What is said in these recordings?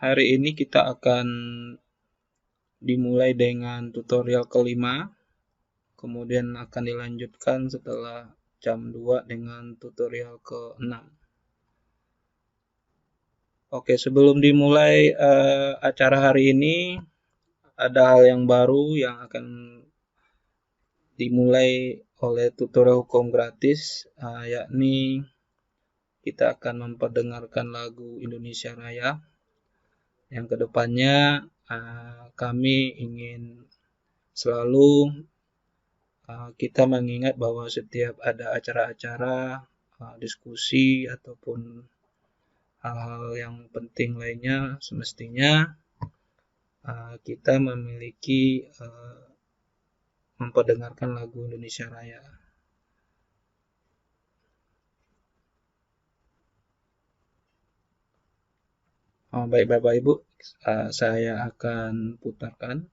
Hari ini kita akan dimulai dengan tutorial kelima, kemudian akan dilanjutkan setelah jam 2 dengan tutorial ke-6. Oke, sebelum dimulai acara hari ini, ada hal yang baru yang akan dimulai oleh tutorial hukum gratis, yakni kita akan memperdengarkan lagu Indonesia Raya. Yang kedepannya kami ingin selalu kita mengingat bahwa setiap ada acara-acara diskusi ataupun hal-hal yang penting lainnya, semestinya kita memiliki memperdengarkan lagu Indonesia Raya. Baik Bapak Ibu, saya akan putarkan.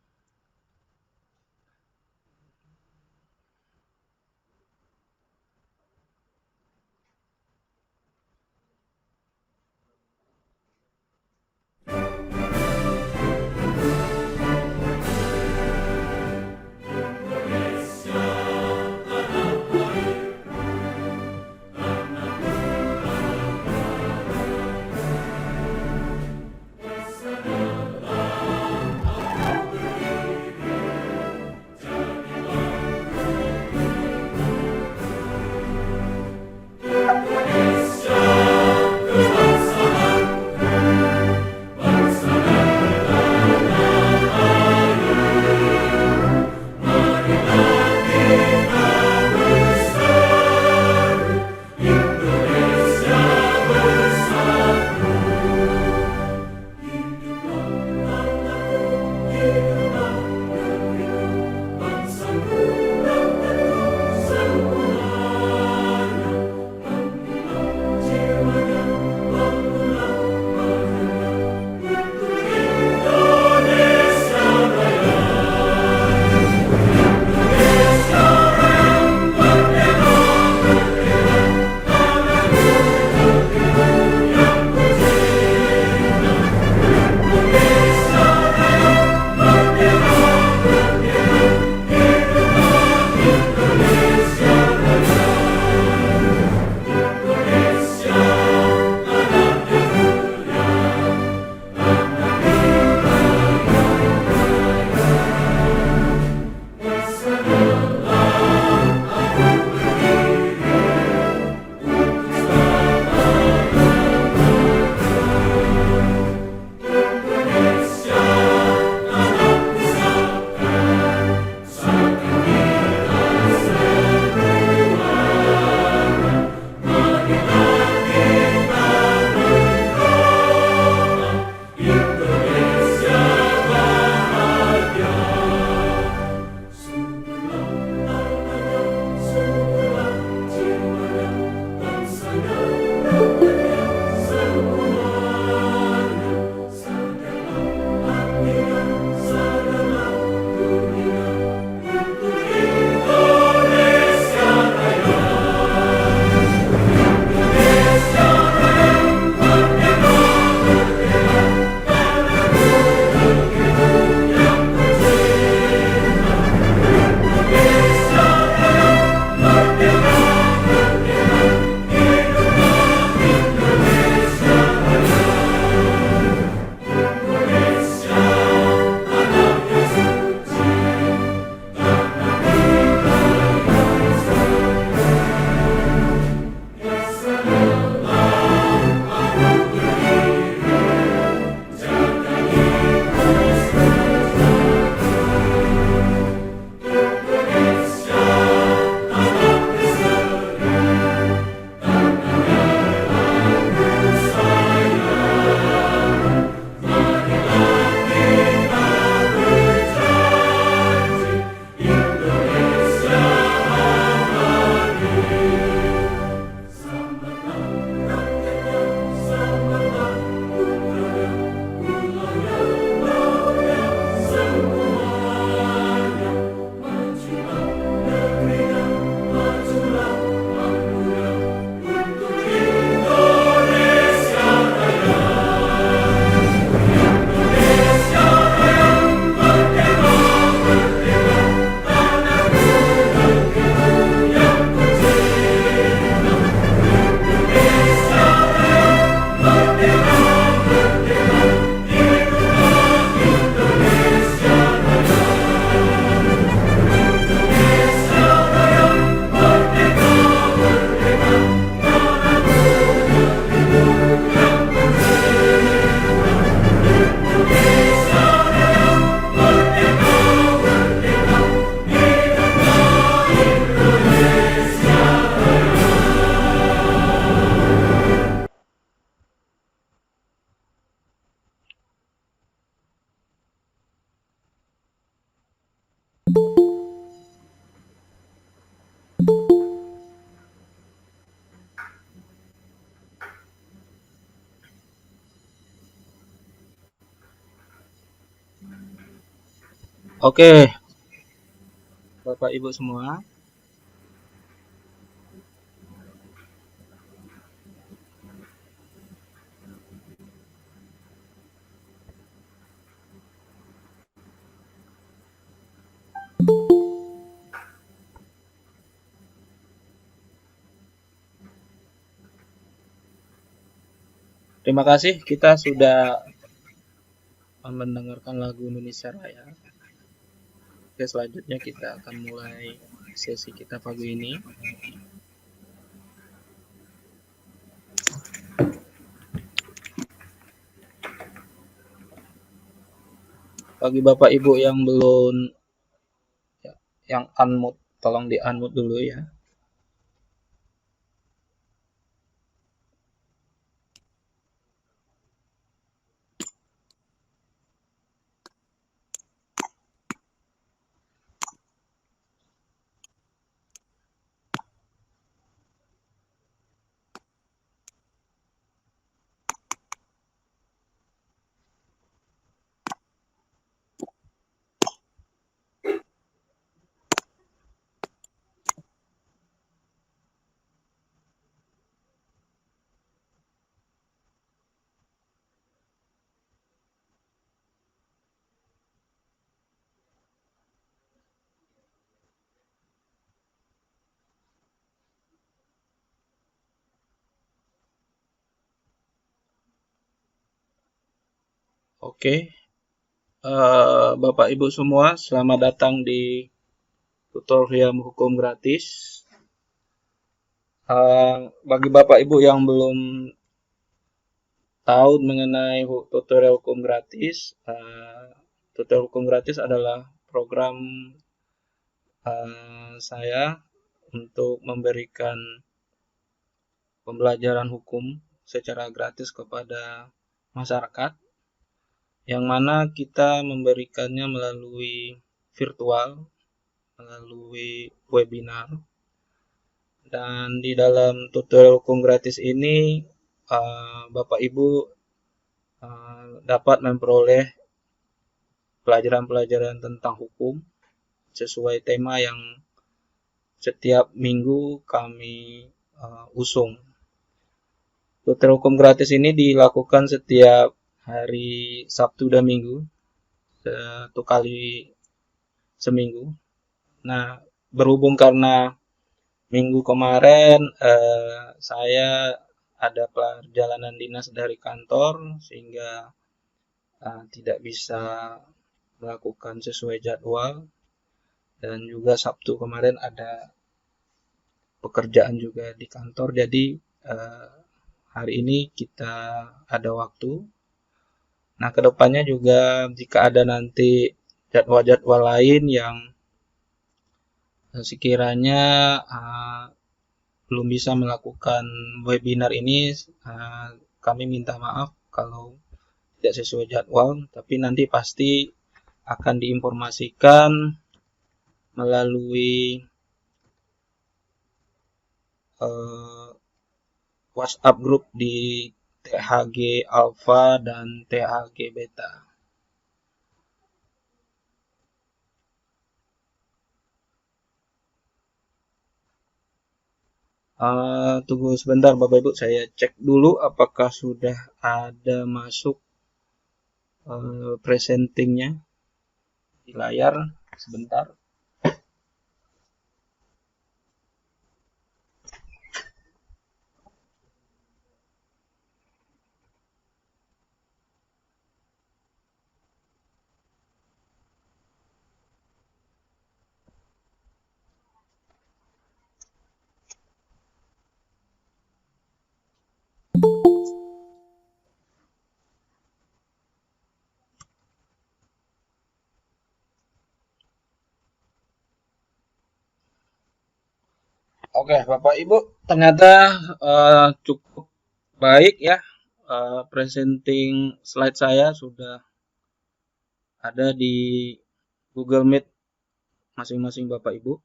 Oke, Bapak Ibu semua. Terima kasih kita sudah mendengarkan lagu Indonesia Raya. Oke, selanjutnya kita akan mulai sesi kita pagi ini. Bagi Bapak Ibu yang belum yang unmute, tolong di unmute dulu ya. Oke, Bapak Ibu semua, selamat datang di tutorial hukum gratis. Bagi Bapak Ibu yang belum tahu mengenai tutorial hukum gratis, tutorial hukum gratis adalah program saya untuk memberikan pembelajaran hukum secara gratis kepada masyarakat, yang mana kita memberikannya melalui virtual, melalui webinar. Dan di dalam tutorial hukum gratis ini, Bapak Ibu dapat memperoleh pelajaran-pelajaran tentang hukum sesuai tema yang setiap minggu kami usung. Tutorial hukum gratis ini dilakukan setiap hari Sabtu dan Minggu, 1 kali seminggu. Nah, berhubung karena minggu kemarin saya ada perjalanan dinas dari kantor sehingga tidak bisa melakukan sesuai jadwal, dan juga Sabtu kemarin ada pekerjaan juga di kantor, jadi hari ini kita ada waktu. Nah, kedepannya juga jika ada nanti jadwal-jadwal lain yang sekiranya belum bisa melakukan webinar ini, kami minta maaf kalau tidak sesuai jadwal, tapi nanti pasti akan diinformasikan melalui WhatsApp grup di THG Alpha dan THG Beta. Tunggu sebentar Bapak Ibu, saya cek dulu apakah sudah ada masuk presentingnya di layar. Sebentar. Oke, Bapak Ibu, ternyata cukup baik ya. Presenting slide saya sudah ada di Google Meet masing-masing Bapak Ibu.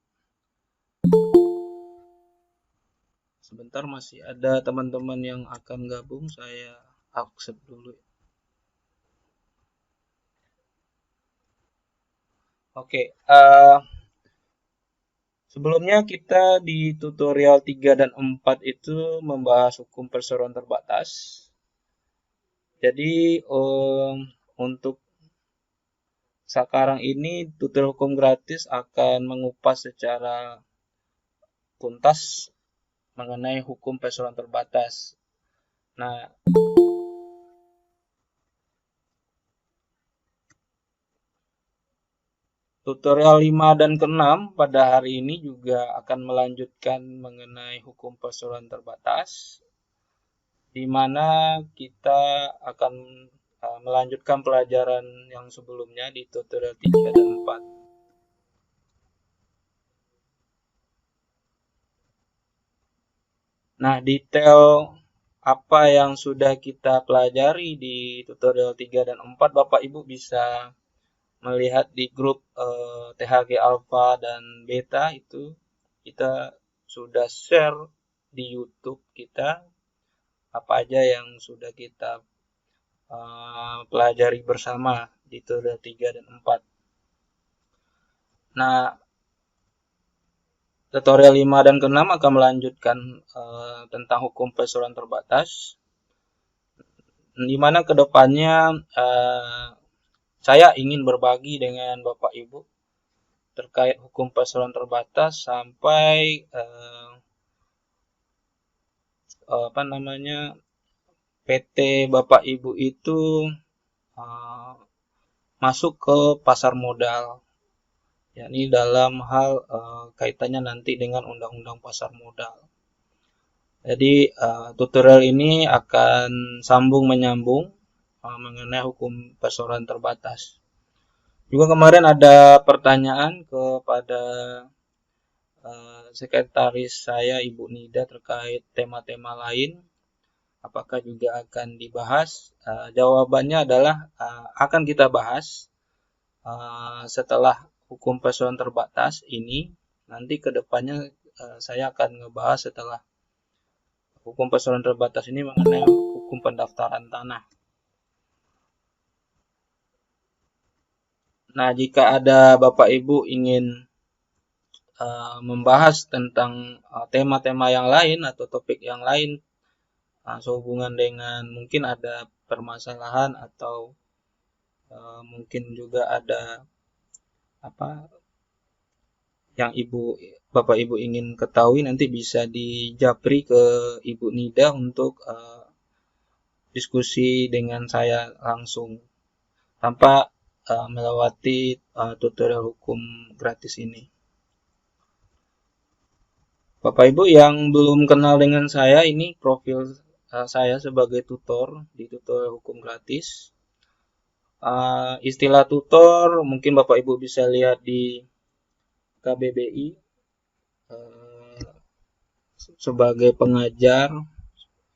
Sebentar, masih ada teman-teman yang akan gabung, saya accept dulu. Oke, sebelumnya kita di tutorial 3 dan 4 itu membahas hukum perseroan terbatas. Jadi untuk sekarang ini tutorial hukum gratis akan mengupas secara tuntas mengenai hukum perseroan terbatas. Nah, tutorial 5 dan ke-6 pada hari ini juga akan melanjutkan mengenai hukum perseroan terbatas, di mana kita akan melanjutkan pelajaran yang sebelumnya di tutorial 3 dan 4. Nah, detail apa yang sudah kita pelajari di tutorial 3 dan 4, Bapak Ibu bisa melihat di grup THG Alpha dan Beta. Itu kita sudah share di YouTube kita apa aja yang sudah kita pelajari bersama di tutorial 3 dan 4. Nah, tutorial 5 dan ke-6 akan melanjutkan tentang hukum perseroan terbatas, di mana kedepannya saya ingin berbagi dengan Bapak Ibu terkait hukum perseroan terbatas sampai PT Bapak Ibu itu masuk ke pasar modal, yakni dalam hal kaitannya nanti dengan undang-undang pasar modal. Jadi tutorial ini akan sambung menyambung mengenai hukum perseroan terbatas. Juga kemarin ada pertanyaan kepada sekretaris saya Ibu Nida terkait tema-tema lain, apakah juga akan dibahas? Jawabannya adalah akan kita bahas setelah hukum perseroan terbatas ini. Nanti kedepannya saya akan ngebahas setelah hukum perseroan terbatas ini mengenai hukum pendaftaran tanah. Nah, jika ada Bapak Ibu ingin membahas tentang tema-tema yang lain atau topik yang lain sehubungan dengan mungkin ada permasalahan atau mungkin juga ada apa yang Bapak Ibu ingin ketahui, nanti bisa dijapri ke Ibu Nida untuk diskusi dengan saya langsung tanpa melewati tutorial hukum gratis ini. Bapak Ibu yang belum kenal dengan saya, ini profil saya sebagai tutor di tutorial hukum gratis. Istilah tutor mungkin Bapak Ibu bisa lihat di KBBI sebagai pengajar,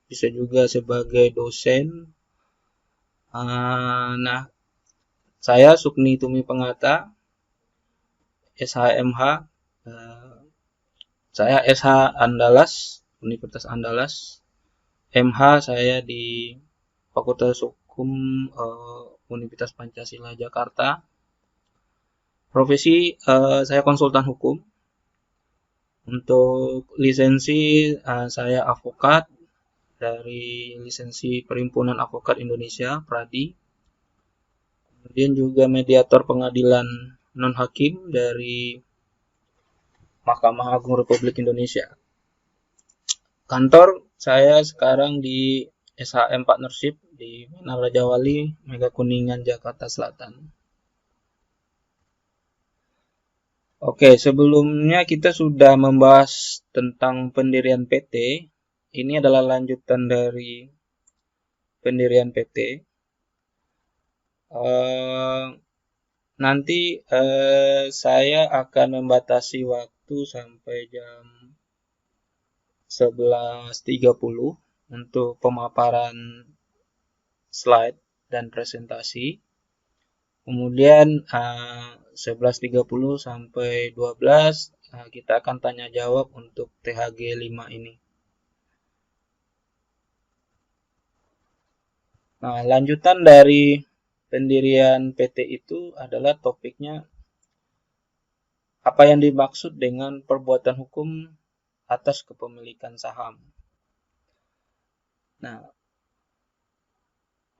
bisa juga sebagai dosen. Nah, saya Sukni Tumi Pengata, SHMH. Saya SH Andalas, Universitas Andalas. MH saya di Fakultas Hukum Universitas Pancasila Jakarta. Profesi saya konsultan hukum. Untuk lisensi saya advokat dari lisensi Perhimpunan Advokat Indonesia (PRADI). Kemudian juga mediator pengadilan non-hakim dari Mahkamah Agung Republik Indonesia. Kantor saya sekarang di SHM Partnership di Menara Rajawali, Mega Kuningan, Jakarta Selatan. Oke, sebelumnya kita sudah membahas tentang pendirian PT. Ini adalah lanjutan dari pendirian PT. Nanti saya akan membatasi waktu sampai jam 11.30 untuk pemaparan slide dan presentasi. Kemudian 11.30 sampai 12 kita akan tanya jawab untuk THG 5 ini. Nah, lanjutan dari pendirian PT itu adalah topiknya apa yang dimaksud dengan perbuatan hukum atas kepemilikan saham. Nah,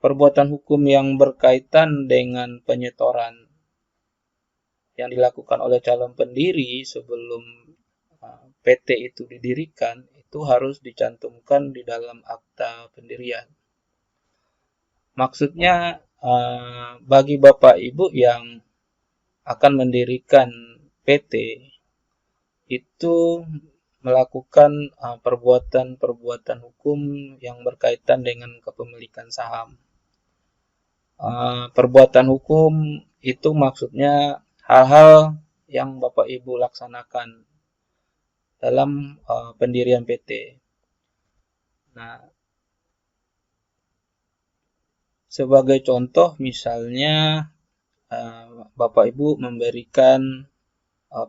perbuatan hukum yang berkaitan dengan penyetoran yang dilakukan oleh calon pendiri sebelum PT itu didirikan, itu harus dicantumkan di dalam akta pendirian. Maksudnya bagi Bapak Ibu yang akan mendirikan PT itu melakukan perbuatan-perbuatan hukum yang berkaitan dengan kepemilikan saham. Perbuatan hukum itu maksudnya hal-hal yang Bapak Ibu laksanakan dalam pendirian PT. Nah, sebagai contoh misalnya Bapak Ibu memberikan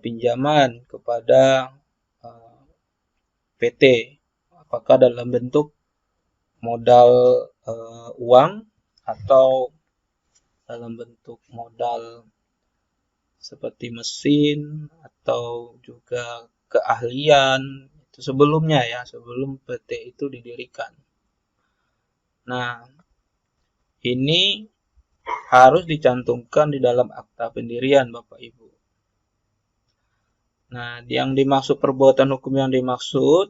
pinjaman kepada PT, apakah dalam bentuk modal uang atau dalam bentuk modal seperti mesin atau juga keahlian itu sebelumnya ya, sebelum PT itu didirikan. Nah, ini harus dicantumkan di dalam akta pendirian Bapak Ibu. Nah, yang dimaksud perbuatan hukum yang dimaksud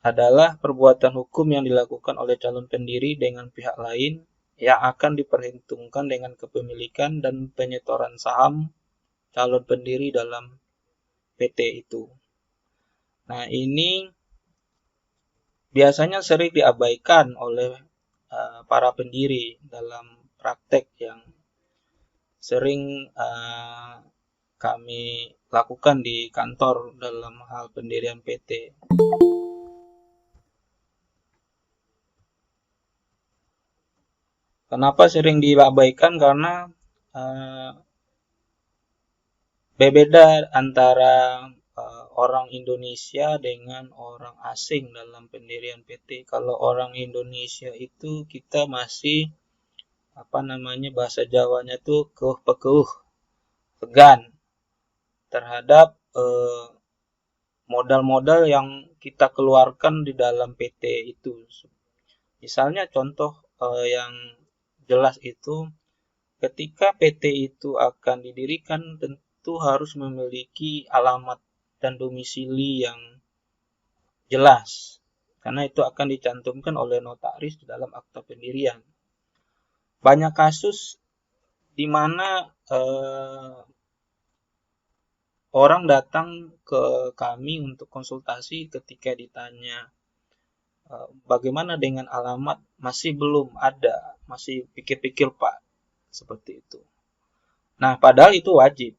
adalah perbuatan hukum yang dilakukan oleh calon pendiri dengan pihak lain yang akan diperhitungkan dengan kepemilikan dan penyetoran saham calon pendiri dalam PT itu. Nah, ini biasanya sering diabaikan oleh para pendiri dalam praktek yang sering kami lakukan di kantor dalam hal pendirian PT. Kenapa sering diabaikan? Karena berbeda antara orang Indonesia dengan orang asing dalam pendirian PT. Kalau orang Indonesia itu kita masih bahasa Jawanya tuh keuh-pekeuh, segan terhadap modal-modal yang kita keluarkan di dalam PT itu. Misalnya contoh yang jelas itu ketika PT itu akan didirikan tentu harus memiliki alamat dan domisili yang jelas karena itu akan dicantumkan oleh notaris di dalam akta pendirian. Banyak kasus di mana orang datang ke kami untuk konsultasi ketika ditanya bagaimana dengan alamat, masih belum ada, masih pikir-pikir Pak, seperti itu. Nah, padahal itu wajib,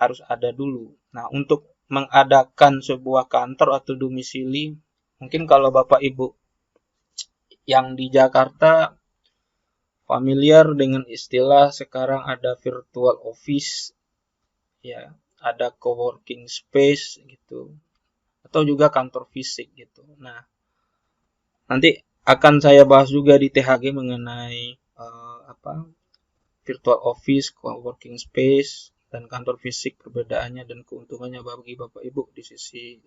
harus ada dulu. Nah, untuk mengadakan sebuah kantor atau domisili, mungkin kalau Bapak Ibu yang di Jakarta familiar dengan istilah sekarang ada virtual office, ya, ada co-working space gitu, atau juga kantor fisik gitu. Nah, nanti akan saya bahas juga di THG mengenai virtual office, co-working space, dan kantor fisik perbedaannya dan keuntungannya bagi Bapak Ibu di sisi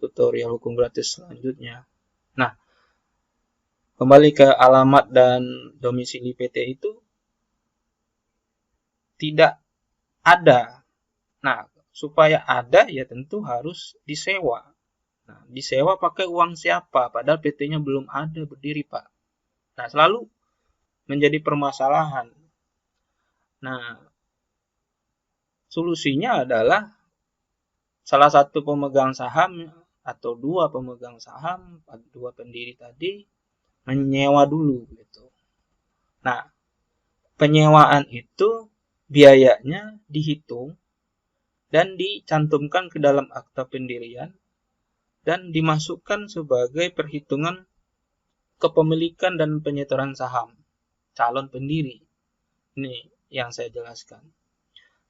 tutorial hukum gratis selanjutnya. Nah, kembali ke alamat dan domisili PT itu tidak ada. Nah, supaya ada ya tentu harus disewa. Nah, disewa pakai uang siapa? Padahal PT-nya belum ada berdiri, Pak. Nah, selalu menjadi permasalahan. Nah, solusinya adalah salah satu pemegang saham atau dua pemegang saham, dua pendiri tadi menyewa dulu gitu. Nah, penyewaan itu biayanya dihitung dan dicantumkan ke dalam akta pendirian dan dimasukkan sebagai perhitungan kepemilikan dan penyetoran saham calon pendiri. Ini yang saya jelaskan.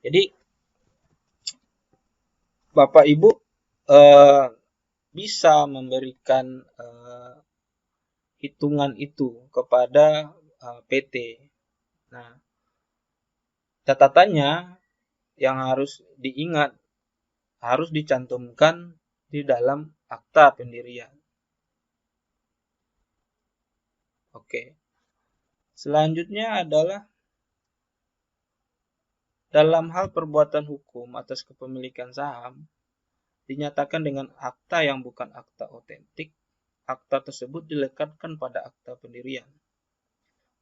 Jadi Bapak Ibu bisa memberikan hitungan itu kepada PT. Nah, catatannya yang harus diingat, harus dicantumkan di dalam akta pendirian. Oke. Selanjutnya adalah dalam hal perbuatan hukum atas kepemilikan saham, dinyatakan dengan akta yang bukan akta otentik, akta tersebut dilekatkan pada akta pendirian.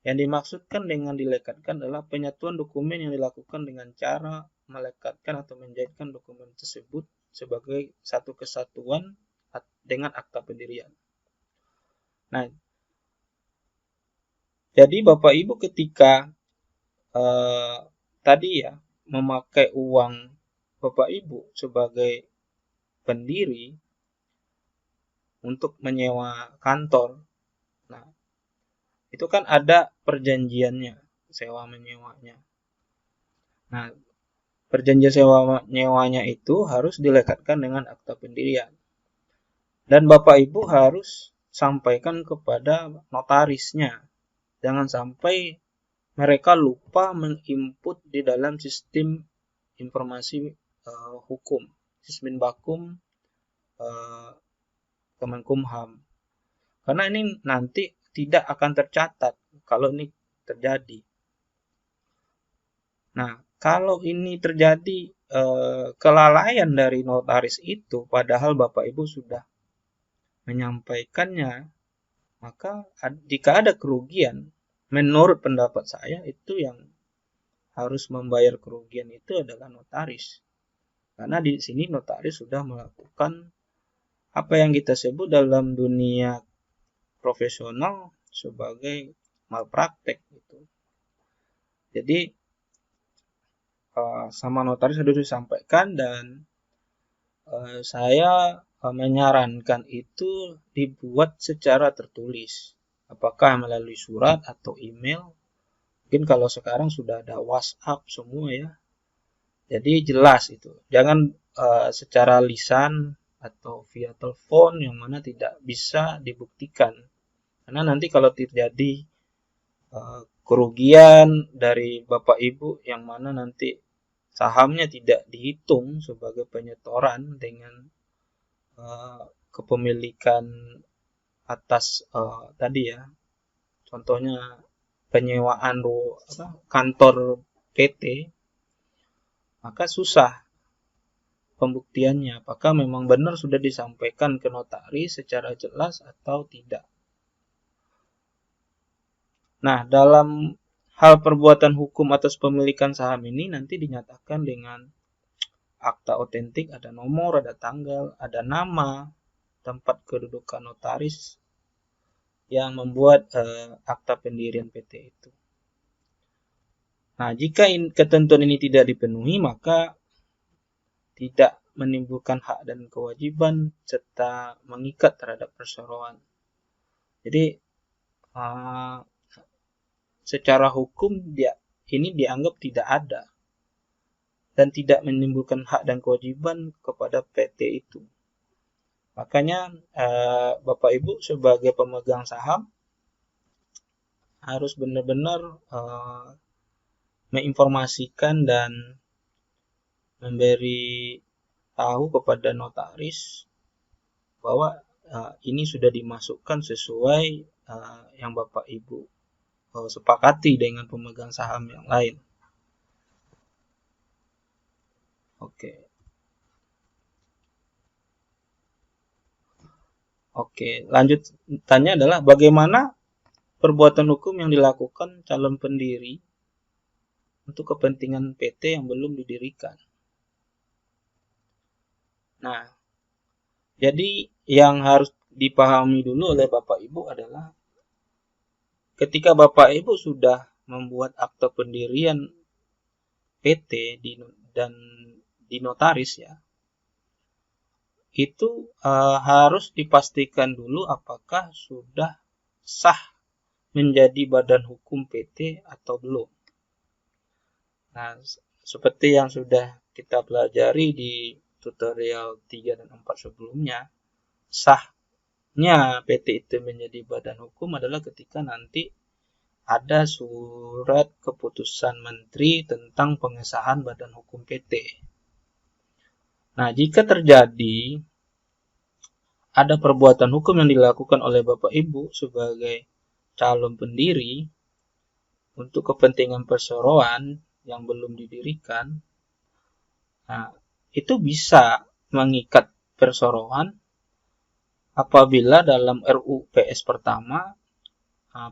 Yang dimaksudkan dengan dilekatkan adalah penyatuan dokumen yang dilakukan dengan cara melekatkan atau menjadikan dokumen tersebut sebagai satu kesatuan dengan akta pendirian. Nah, jadi Bapak Ibu ketika tadi ya memakai uang Bapak Ibu sebagai pendiri untuk menyewa kantor, nah itu kan ada perjanjiannya, sewa menyewanya. Nah, perjanjian sewa menyewanya itu harus dilekatkan dengan akta pendirian. Dan Bapak Ibu harus sampaikan kepada notarisnya. Jangan sampai mereka lupa menginput di dalam sistem informasi hukum, Sismin Bakum Kemenkumham. Karena ini nanti tidak akan tercatat kalau ini terjadi. Nah, kalau ini terjadi kelalaian dari notaris itu, padahal Bapak Ibu sudah menyampaikannya, maka jika ada kerugian, menurut pendapat saya itu yang harus membayar kerugian itu adalah notaris. Karena di sini notaris sudah melakukan apa yang kita sebut dalam dunia profesional sebagai malpraktek gitu. Jadi sama notaris sudah disampaikan dan saya menyarankan itu dibuat secara tertulis. Apakah melalui surat atau email? Mungkin kalau sekarang sudah ada WhatsApp semua ya. Jadi jelas itu. Jangan secara lisan atau via telepon yang mana tidak bisa dibuktikan. Karena nanti kalau terjadi kerugian dari Bapak Ibu yang mana nanti sahamnya tidak dihitung sebagai penyetoran dengan kepemilikan atas tadi ya, contohnya penyewaan kantor PT, maka susah pembuktiannya apakah memang benar sudah disampaikan ke notaris secara jelas atau tidak. Nah, dalam hal perbuatan hukum atas pemilikan saham ini nanti dinyatakan dengan akta otentik, ada nomor, ada tanggal, ada nama, tempat kedudukan notaris yang membuat akta pendirian PT itu. Nah, jika ketentuan ini tidak dipenuhi, maka tidak menimbulkan hak dan kewajiban serta mengikat terhadap perseroan. Jadi secara hukum ini dianggap tidak ada dan tidak menimbulkan hak dan kewajiban kepada PT itu. Makanya Bapak Ibu sebagai pemegang saham harus benar-benar menginformasikan dan memberi tahu kepada notaris bahwa ini sudah dimasukkan sesuai yang Bapak Ibu sepakati dengan pemegang saham yang lain. Oke, lanjutannya adalah bagaimana perbuatan hukum yang dilakukan calon pendiri untuk kepentingan PT yang belum didirikan. Nah, jadi yang harus dipahami dulu oleh Bapak Ibu adalah ketika Bapak Ibu sudah membuat akta pendirian PT dan di notaris ya, itu harus dipastikan dulu apakah sudah sah menjadi badan hukum PT atau belum. Nah, seperti yang sudah kita pelajari di tutorial 3 dan 4 sebelumnya, sahnya PT itu menjadi badan hukum adalah ketika nanti ada surat keputusan menteri tentang pengesahan badan hukum PT. Nah, jika terjadi ada perbuatan hukum yang dilakukan oleh Bapak Ibu sebagai calon pendiri untuk kepentingan perseroan yang belum didirikan, nah, itu bisa mengikat perseroan apabila dalam RUU PS pertama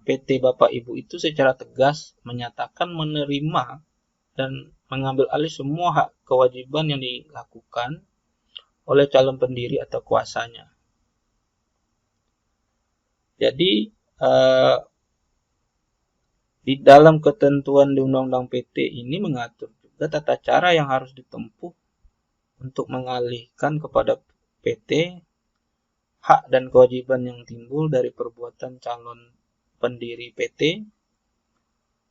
PT Bapak Ibu itu secara tegas menyatakan menerima dan mengambil alih semua hak kewajiban yang dilakukan oleh calon pendiri atau kuasanya. Jadi di dalam ketentuan di Undang-Undang PT ini mengatur juga tata cara yang harus ditempuh untuk mengalihkan kepada PT hak dan kewajiban yang timbul dari perbuatan calon pendiri PT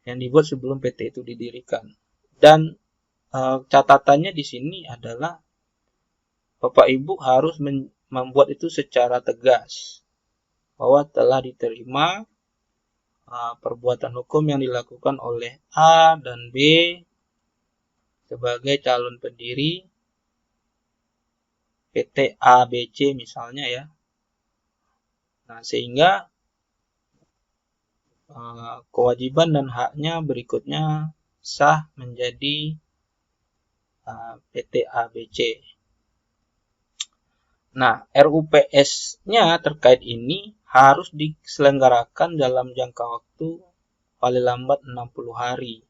yang dibuat sebelum PT itu didirikan. Dan catatannya di sini adalah Bapak Ibu harus membuat itu secara tegas bahwa telah diterima perbuatan hukum yang dilakukan oleh A dan B sebagai calon pendiri PT ABC misalnya ya. Nah, sehingga kewajiban dan haknya berikutnya sah menjadi PT ABC. Nah, RUPS-nya terkait ini harus diselenggarakan dalam jangka waktu paling lambat 60 hari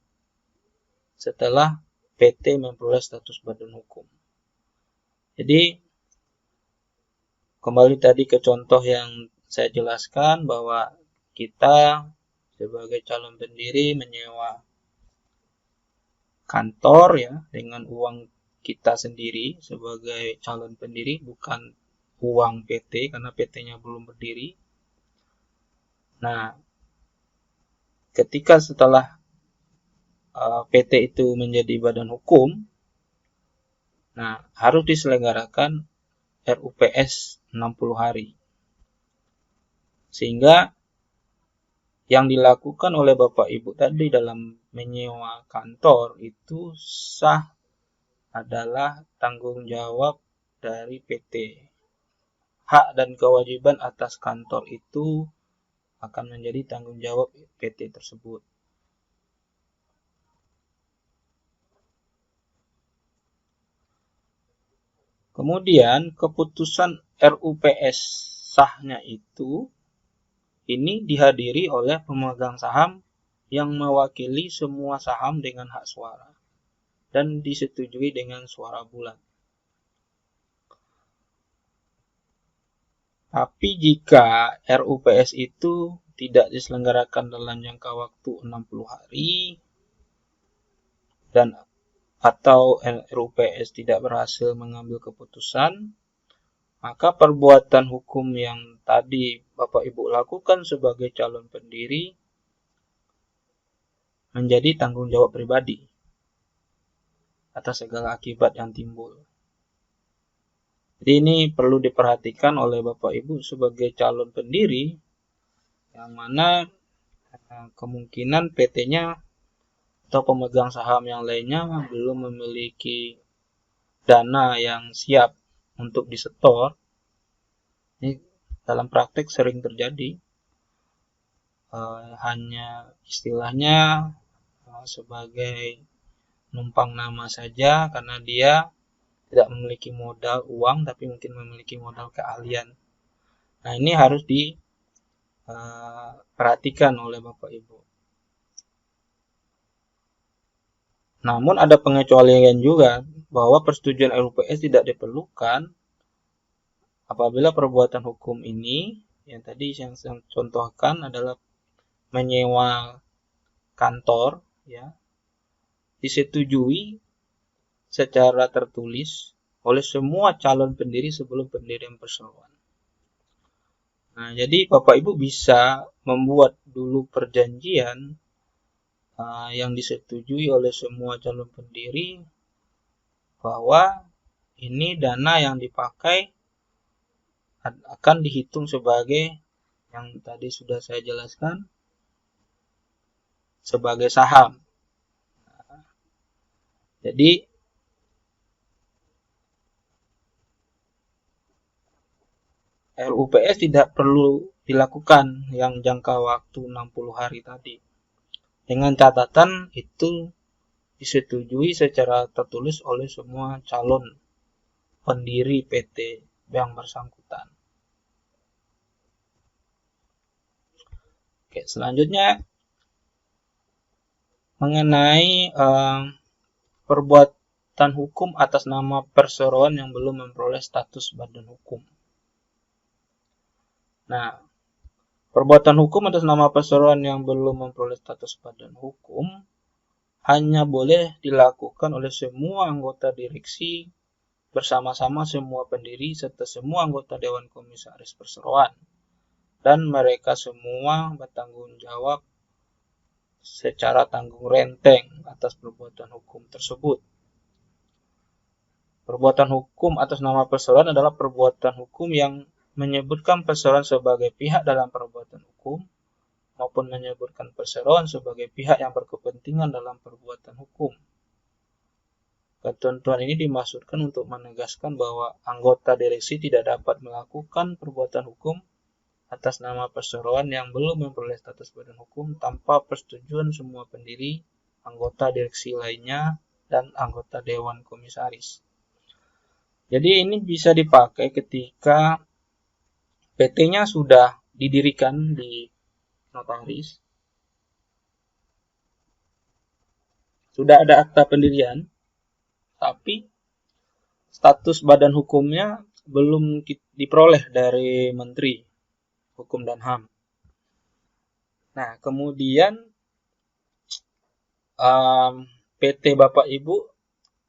setelah PT memperoleh status badan hukum. Jadi, kembali tadi ke contoh yang saya jelaskan bahwa kita sebagai calon pendiri menyewa kantor ya dengan uang kita sendiri sebagai calon pendiri, bukan uang PT karena PT-nya belum berdiri. Nah, ketika setelah PT itu menjadi badan hukum, nah harus diselenggarakan RUPS 60 hari. Sehingga yang dilakukan oleh Bapak Ibu tadi dalam menyewa kantor itu sah adalah tanggung jawab dari PT. Hak dan kewajiban atas kantor itu akan menjadi tanggung jawab PT tersebut. Kemudian keputusan RUPS sahnya itu ini dihadiri oleh pemegang saham yang mewakili semua saham dengan hak suara dan disetujui dengan suara bulat. Tapi jika RUPS itu tidak diselenggarakan dalam jangka waktu 60 hari dan atau RUPS tidak berhasil mengambil keputusan, maka perbuatan hukum yang tadi Bapak Ibu lakukan sebagai calon pendiri menjadi tanggung jawab pribadi atas segala akibat yang timbul. Jadi ini perlu diperhatikan oleh Bapak Ibu sebagai calon pendiri yang mana kemungkinan PT-nya atau pemegang saham yang lainnya belum memiliki dana yang siap untuk disetor. Ini dalam praktek sering terjadi. Hanya istilahnya sebagai numpang nama saja karena dia tidak memiliki modal uang tapi mungkin memiliki modal keahlian. Nah, ini harus diperhatikan oleh Bapak Ibu. Namun ada pengecualian juga bahwa persetujuan RUPS tidak diperlukan apabila perbuatan hukum ini yang tadi yang saya contohkan adalah menyewa kantor ya disetujui secara tertulis oleh semua calon pendiri sebelum pendirian perseroan. Nah, jadi Bapak Ibu bisa membuat dulu perjanjian yang disetujui oleh semua calon pendiri bahwa ini dana yang dipakai akan dihitung sebagai yang tadi sudah saya jelaskan sebagai saham. Jadi RUPS tidak perlu dilakukan yang jangka waktu 60 hari tadi. Dengan catatan itu disetujui secara tertulis oleh semua calon pendiri PT yang bersangkutan. Oke, selanjutnya mengenai perbuatan hukum atas nama perseroan yang belum memperoleh status badan hukum. Nah, perbuatan hukum atas nama perseroan yang belum memperoleh status badan hukum hanya boleh dilakukan oleh semua anggota direksi bersama-sama semua pendiri serta semua anggota Dewan Komisaris Perseroan, dan mereka semua bertanggung jawab secara tanggung renteng atas perbuatan hukum tersebut. Perbuatan hukum atas nama perseroan adalah perbuatan hukum yang menyebutkan perseroan sebagai pihak dalam perbuatan hukum maupun menyebutkan perseroan sebagai pihak yang berkepentingan dalam perbuatan hukum. Ketentuan ini dimaksudkan untuk menegaskan bahwa anggota direksi tidak dapat melakukan perbuatan hukum atas nama perseroan yang belum memperoleh status badan hukum tanpa persetujuan semua pendiri, anggota direksi lainnya, dan anggota Dewan Komisaris. Jadi ini bisa dipakai ketika PT-nya sudah didirikan di notaris, sudah ada akta pendirian, tapi status badan hukumnya belum diperoleh dari Menteri Hukum dan HAM. Nah, kemudian PT Bapak Ibu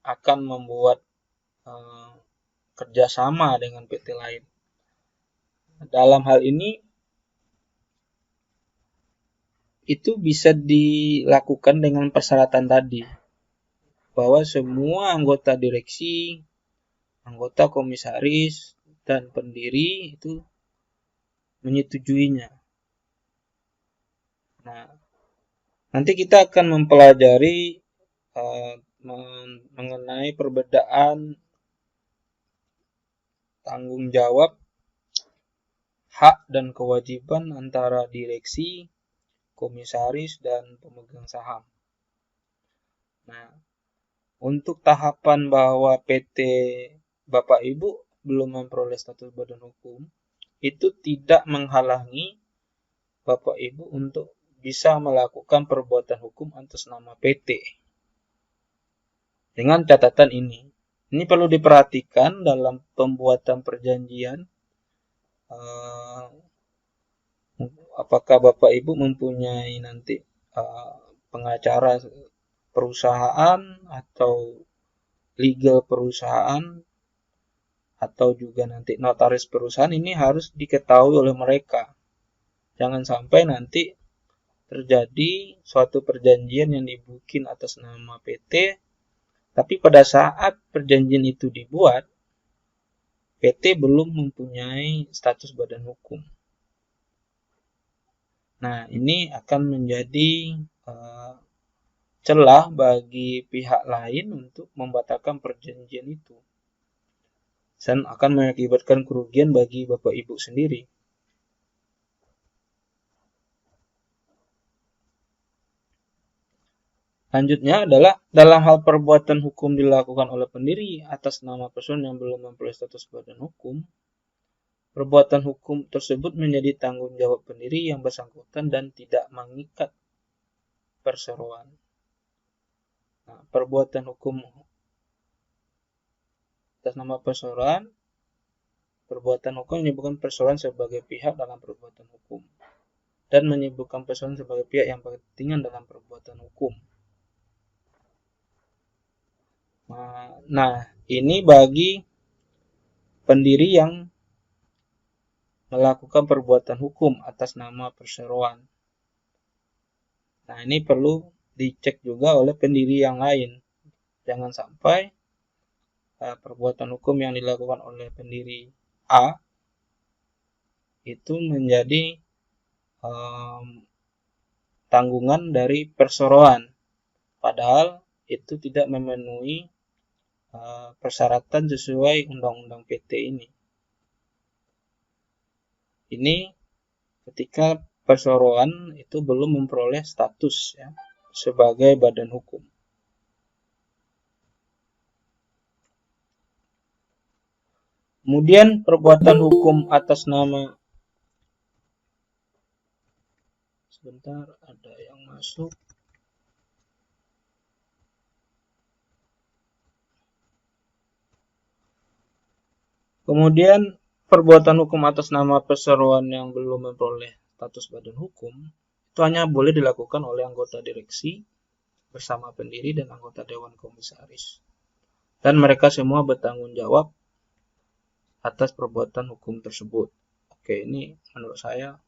akan membuat kerjasama dengan PT lain. Dalam hal ini itu bisa dilakukan dengan persyaratan tadi, bahwa semua anggota direksi, anggota komisaris, dan pendiri itu menyetujuinya. Nah, nanti kita akan mempelajari mengenai perbedaan tanggung jawab, hak dan kewajiban antara direksi, komisaris, dan pemegang saham. Nah, untuk tahapan bahwa PT Bapak Ibu belum memperoleh status badan hukum, itu tidak menghalangi Bapak Ibu untuk bisa melakukan perbuatan hukum atas nama PT. Dengan catatan ini perlu diperhatikan dalam pembuatan perjanjian. Apakah Bapak Ibu mempunyai nanti pengacara perusahaan atau legal perusahaan atau juga nanti notaris perusahaan, ini harus diketahui oleh mereka. Jangan sampai nanti terjadi suatu perjanjian yang dibikin atas nama PT, tapi pada saat perjanjian itu dibuat, PT belum mempunyai status badan hukum. Nah, ini akan menjadi celah bagi pihak lain untuk membatalkan perjanjian itu, dan akan mengakibatkan kerugian bagi Bapak Ibu sendiri. Selanjutnya adalah dalam hal perbuatan hukum dilakukan oleh pendiri atas nama perseroan yang belum memperoleh status badan hukum, perbuatan hukum tersebut menjadi tanggung jawab pendiri yang bersangkutan dan tidak mengikat perseroan. Nah, perbuatan hukum atas nama perseroan, perbuatan hukum menyebutkan perseroan sebagai pihak dalam perbuatan hukum dan menyebutkan perseroan sebagai pihak yang berkepentingan dalam perbuatan hukum. Nah, ini bagi pendiri yang melakukan perbuatan hukum atas nama perseroan. Nah, ini perlu dicek juga oleh pendiri yang lain. Jangan sampai perbuatan hukum yang dilakukan oleh pendiri A itu menjadi tanggungan dari perseroan, padahal itu tidak memenuhi persyaratan sesuai Undang-Undang PT ini. Ini ketika perseroan itu belum memperoleh status ya, sebagai badan hukum. Kemudian perbuatan hukum atas nama, sebentar ada yang masuk. Kemudian perbuatan hukum atas nama perseroan yang belum memperoleh status badan hukum itu hanya boleh dilakukan oleh anggota direksi bersama pendiri dan anggota dewan komisaris. Dan mereka semua bertanggung jawab atas perbuatan hukum tersebut. Oke, ini menurut saya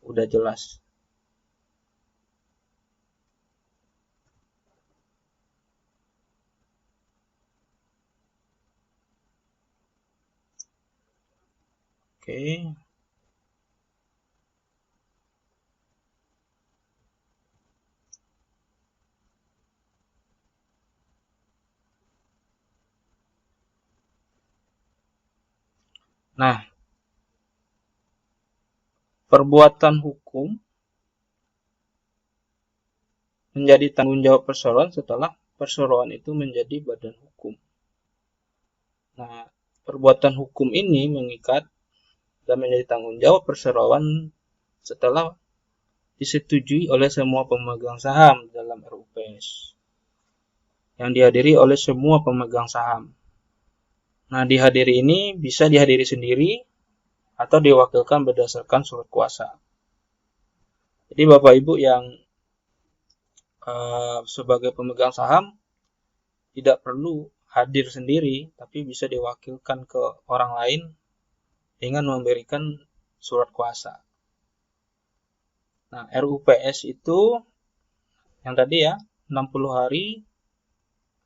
udah jelas. Oke. Nah, perbuatan hukum menjadi tanggung jawab perseroan setelah perseroan itu menjadi badan hukum. Nah, perbuatan hukum ini mengikat dan menjadi tanggung jawab perseroan setelah disetujui oleh semua pemegang saham dalam RUPS yang dihadiri oleh semua pemegang saham. Nah, dihadiri ini bisa dihadiri sendiri atau diwakilkan berdasarkan surat kuasa. Jadi Bapak Ibu yang sebagai pemegang saham tidak perlu hadir sendiri, tapi bisa diwakilkan ke orang lain dengan memberikan surat kuasa. Nah, RUPS itu yang tadi ya, 60 hari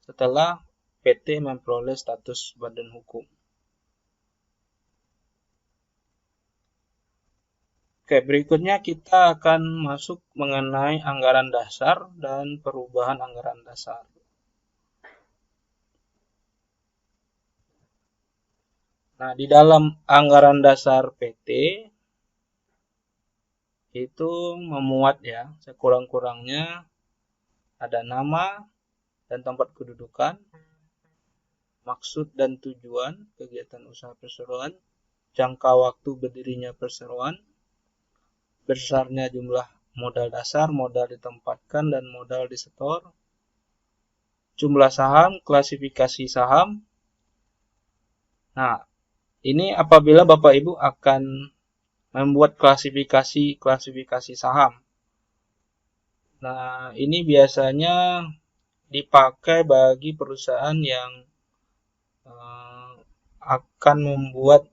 setelah PT memperoleh status badan hukum. Oke, berikutnya kita akan masuk mengenai anggaran dasar dan perubahan anggaran dasar. Nah, di dalam anggaran dasar PT itu memuat ya, sekurang-kurangnya ada nama dan tempat kedudukan, maksud dan tujuan kegiatan usaha perseroan, jangka waktu berdirinya perseroan, besarnya jumlah modal dasar, modal ditempatkan, dan modal disetor, jumlah saham, klasifikasi saham. Nah, ini apabila Bapak Ibu akan membuat klasifikasi saham. Nah, ini biasanya dipakai bagi perusahaan yang akan membuat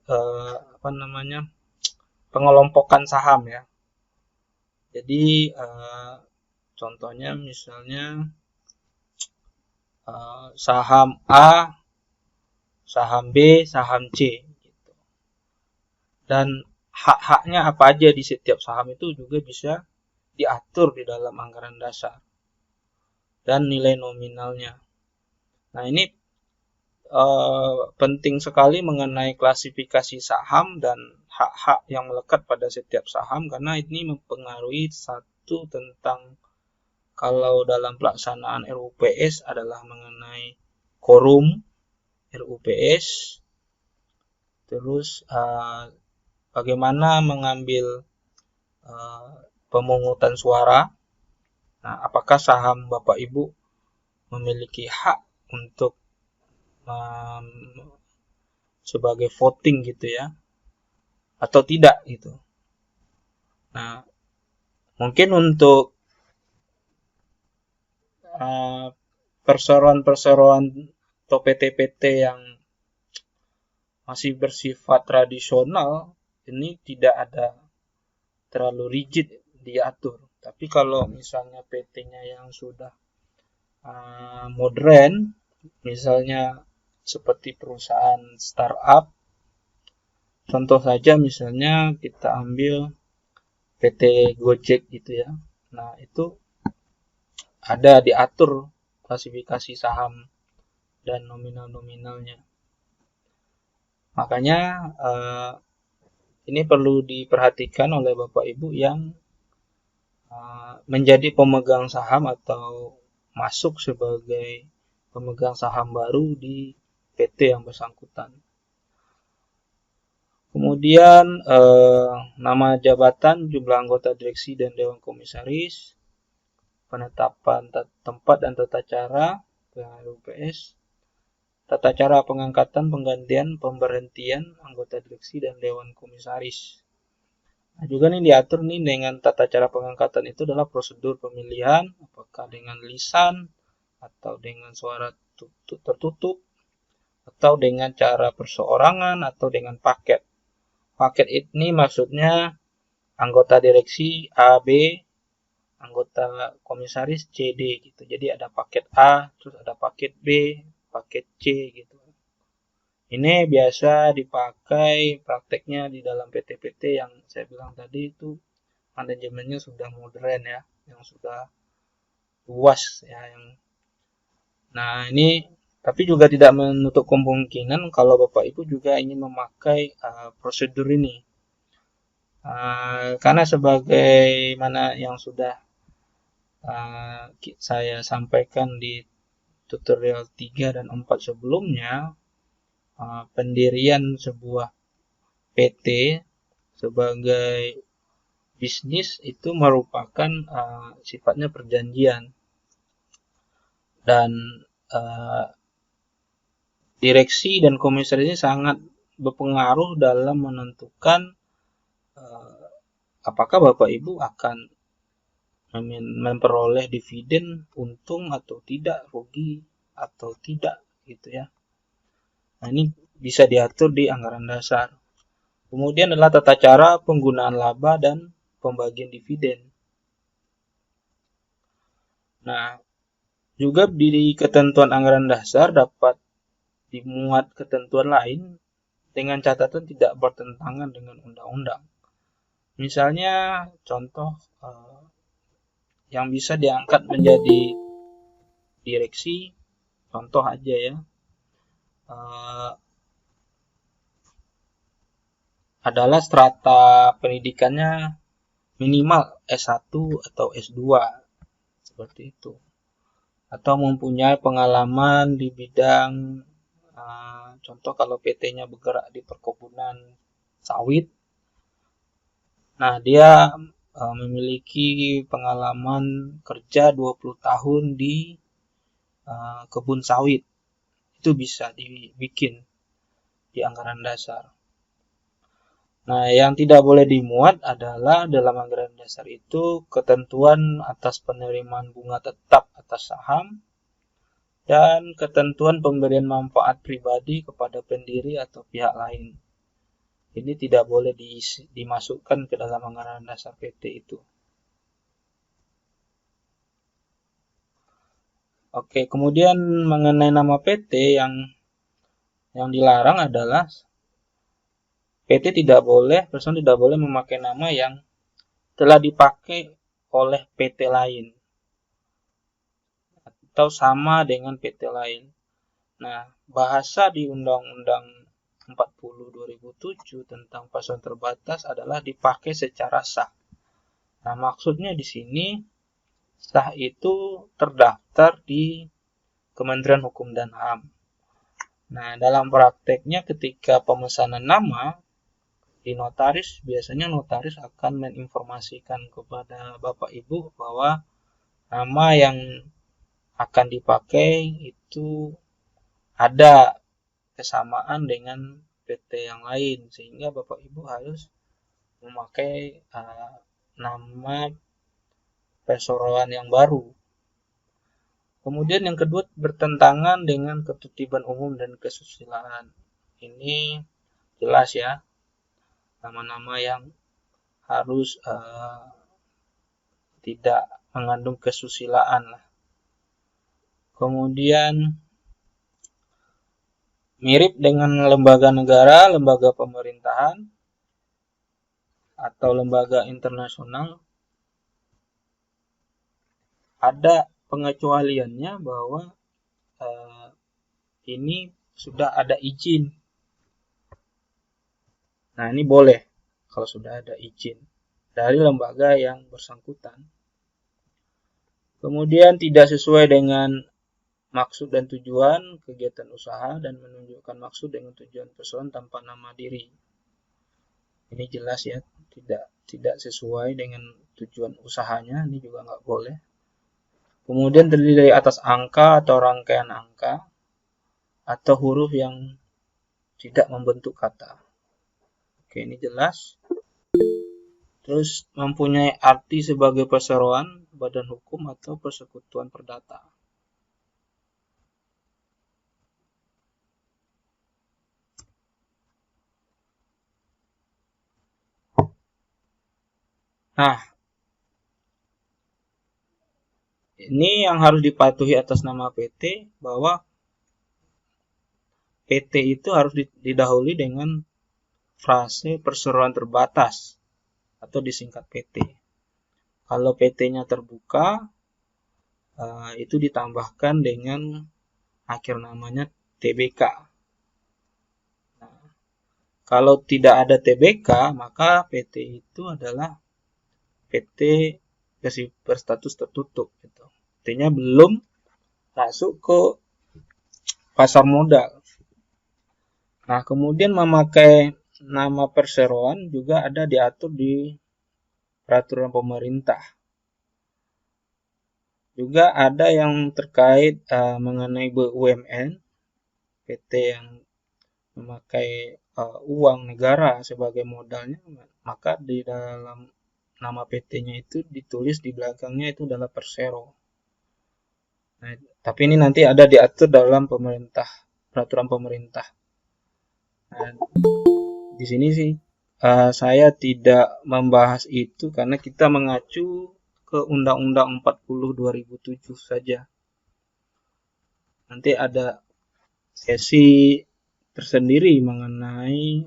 pengelompokan saham ya. Jadi contohnya misalnya saham A, saham B, saham C gitu. Dan hak-haknya apa aja di setiap saham itu juga bisa diatur di dalam anggaran dasar dan nilai nominalnya. Nah, ini penting sekali mengenai klasifikasi saham dan hak-hak yang melekat pada setiap saham, karena ini mempengaruhi satu tentang kalau dalam pelaksanaan RUPS adalah mengenai quorum RUPS, terus bagaimana mengambil pemungutan suara. Nah, apakah saham Bapak Ibu memiliki hak untuk sebagai voting gitu ya, atau tidak gitu. Nah, mungkin untuk perseroan-perseroan atau PT-PT yang masih bersifat tradisional ini tidak ada terlalu rigid diatur. Tapi kalau misalnya PT-nya yang sudah modern, misalnya seperti perusahaan startup, contoh saja misalnya kita ambil PT Gojek gitu ya. Nah, itu ada diatur klasifikasi saham dan nominal-nominalnya. Makanya ini perlu diperhatikan oleh Bapak Ibu yang menjadi pemegang saham atau masuk sebagai pemegang saham baru di PT yang bersangkutan. Kemudian nama jabatan, jumlah anggota direksi dan dewan komisaris, penetapan tempat dan tata cara PHUPS, tata cara pengangkatan, penggantian, pemberhentian anggota direksi dan dewan komisaris. Nah, juga nih diatur nih dengan tata cara pengangkatan itu adalah prosedur pemilihan, apakah dengan lisan atau dengan suara tertutup atau dengan cara perseorangan atau dengan paket. Paket ini maksudnya anggota direksi A, B, anggota komisaris C, D gitu. Jadi ada paket A, terus ada paket B, paket C gitu. Ini biasa dipakai prakteknya di dalam PT-PT yang saya bilang tadi itu manajemennya sudah modern ya, yang sudah luas ya. Nah, ini tapi juga tidak menutup kemungkinan kalau Bapak Ibu juga ingin memakai prosedur ini. Karena sebagaimana yang sudah saya sampaikan di tutorial 3 dan 4 sebelumnya, pendirian sebuah PT sebagai bisnis itu merupakan sifatnya perjanjian, dan direksi dan komisaris ini sangat berpengaruh dalam menentukan apakah Bapak Ibu akan memperoleh dividen untung atau tidak, rugi atau tidak gitu ya. Nah, ini bisa diatur di anggaran dasar. Kemudian adalah tata cara penggunaan laba dan pembagian dividen. Nah, juga di ketentuan anggaran dasar dapat dimuat ketentuan lain dengan catatan tidak bertentangan dengan undang-undang. Misalnya contoh yang bisa diangkat menjadi direksi, contoh aja ya, adalah strata pendidikannya minimal S1 atau S2 seperti itu, atau mempunyai pengalaman di bidang contoh kalau PT-nya bergerak di perkebunan sawit, nah dia memiliki pengalaman kerja 20 tahun di kebun sawit, itu bisa dibikin di anggaran dasar. Nah, yang tidak boleh dimuat adalah dalam anggaran dasar itu ketentuan atas penerimaan bunga tetap atas saham dan ketentuan pemberian manfaat pribadi kepada pendiri atau pihak lain. Ini tidak boleh dimasukkan ke dalam anggaran dasar PT itu. Oke, kemudian mengenai nama PT yang dilarang adalah PT person tidak boleh memakai nama yang telah dipakai oleh PT lain atau sama dengan PT lain. Nah, bahasa di Undang-Undang 40/2007 tentang pasar terbatas adalah dipakai secara sah. Nah, maksudnya di sini sah itu terdaftar di Kementerian Hukum dan HAM. Nah, dalam prakteknya ketika pemesanan nama di notaris, biasanya notaris akan menginformasikan kepada Bapak Ibu bahwa nama yang akan dipakai itu ada kesamaan dengan PT yang lain, sehingga Bapak Ibu harus memakai nama perseroan yang baru. Kemudian yang kedua, bertentangan dengan ketertiban umum dan kesusilaan. Ini jelas ya, nama-nama yang harus tidak mengandung kesusilaan lah. Kemudian mirip dengan lembaga negara, lembaga pemerintahan, atau lembaga internasional ada pengecualiannya bahwa ini sudah ada izin. Nah, ini boleh kalau sudah ada izin dari lembaga yang bersangkutan. Kemudian tidak sesuai dengan maksud dan tujuan kegiatan usaha dan menunjukkan maksud dengan tujuan perseroan tanpa nama diri. Ini jelas ya, tidak sesuai dengan tujuan usahanya, ini juga nggak boleh. Kemudian terdiri dari atas angka atau rangkaian angka atau huruf yang tidak membentuk kata. Oke, ini jelas. Terus mempunyai arti sebagai perseroan, badan hukum atau persekutuan perdata. Nah, ini yang harus dipatuhi atas nama PT, bahwa PT itu harus didahului dengan frase perseroan terbatas atau disingkat PT. Kalau PT-nya terbuka, itu ditambahkan dengan akhir namanya TBK. Nah, kalau tidak ada TBK, maka PT itu adalah PT berstatus tertutup. Gitu. Artinya belum masuk ke pasar modal. Nah, kemudian memakai nama perseroan juga ada diatur di peraturan pemerintah. Juga ada yang terkait mengenai BUMN, PT yang memakai uang negara sebagai modalnya, maka di dalam nama PT-nya itu ditulis di belakangnya itu adalah persero. Nah, tapi ini nanti ada diatur dalam peraturan pemerintah. Nah, di sini sih saya tidak membahas itu karena kita mengacu ke Undang-Undang 40 2007 saja. Nanti ada sesi tersendiri mengenai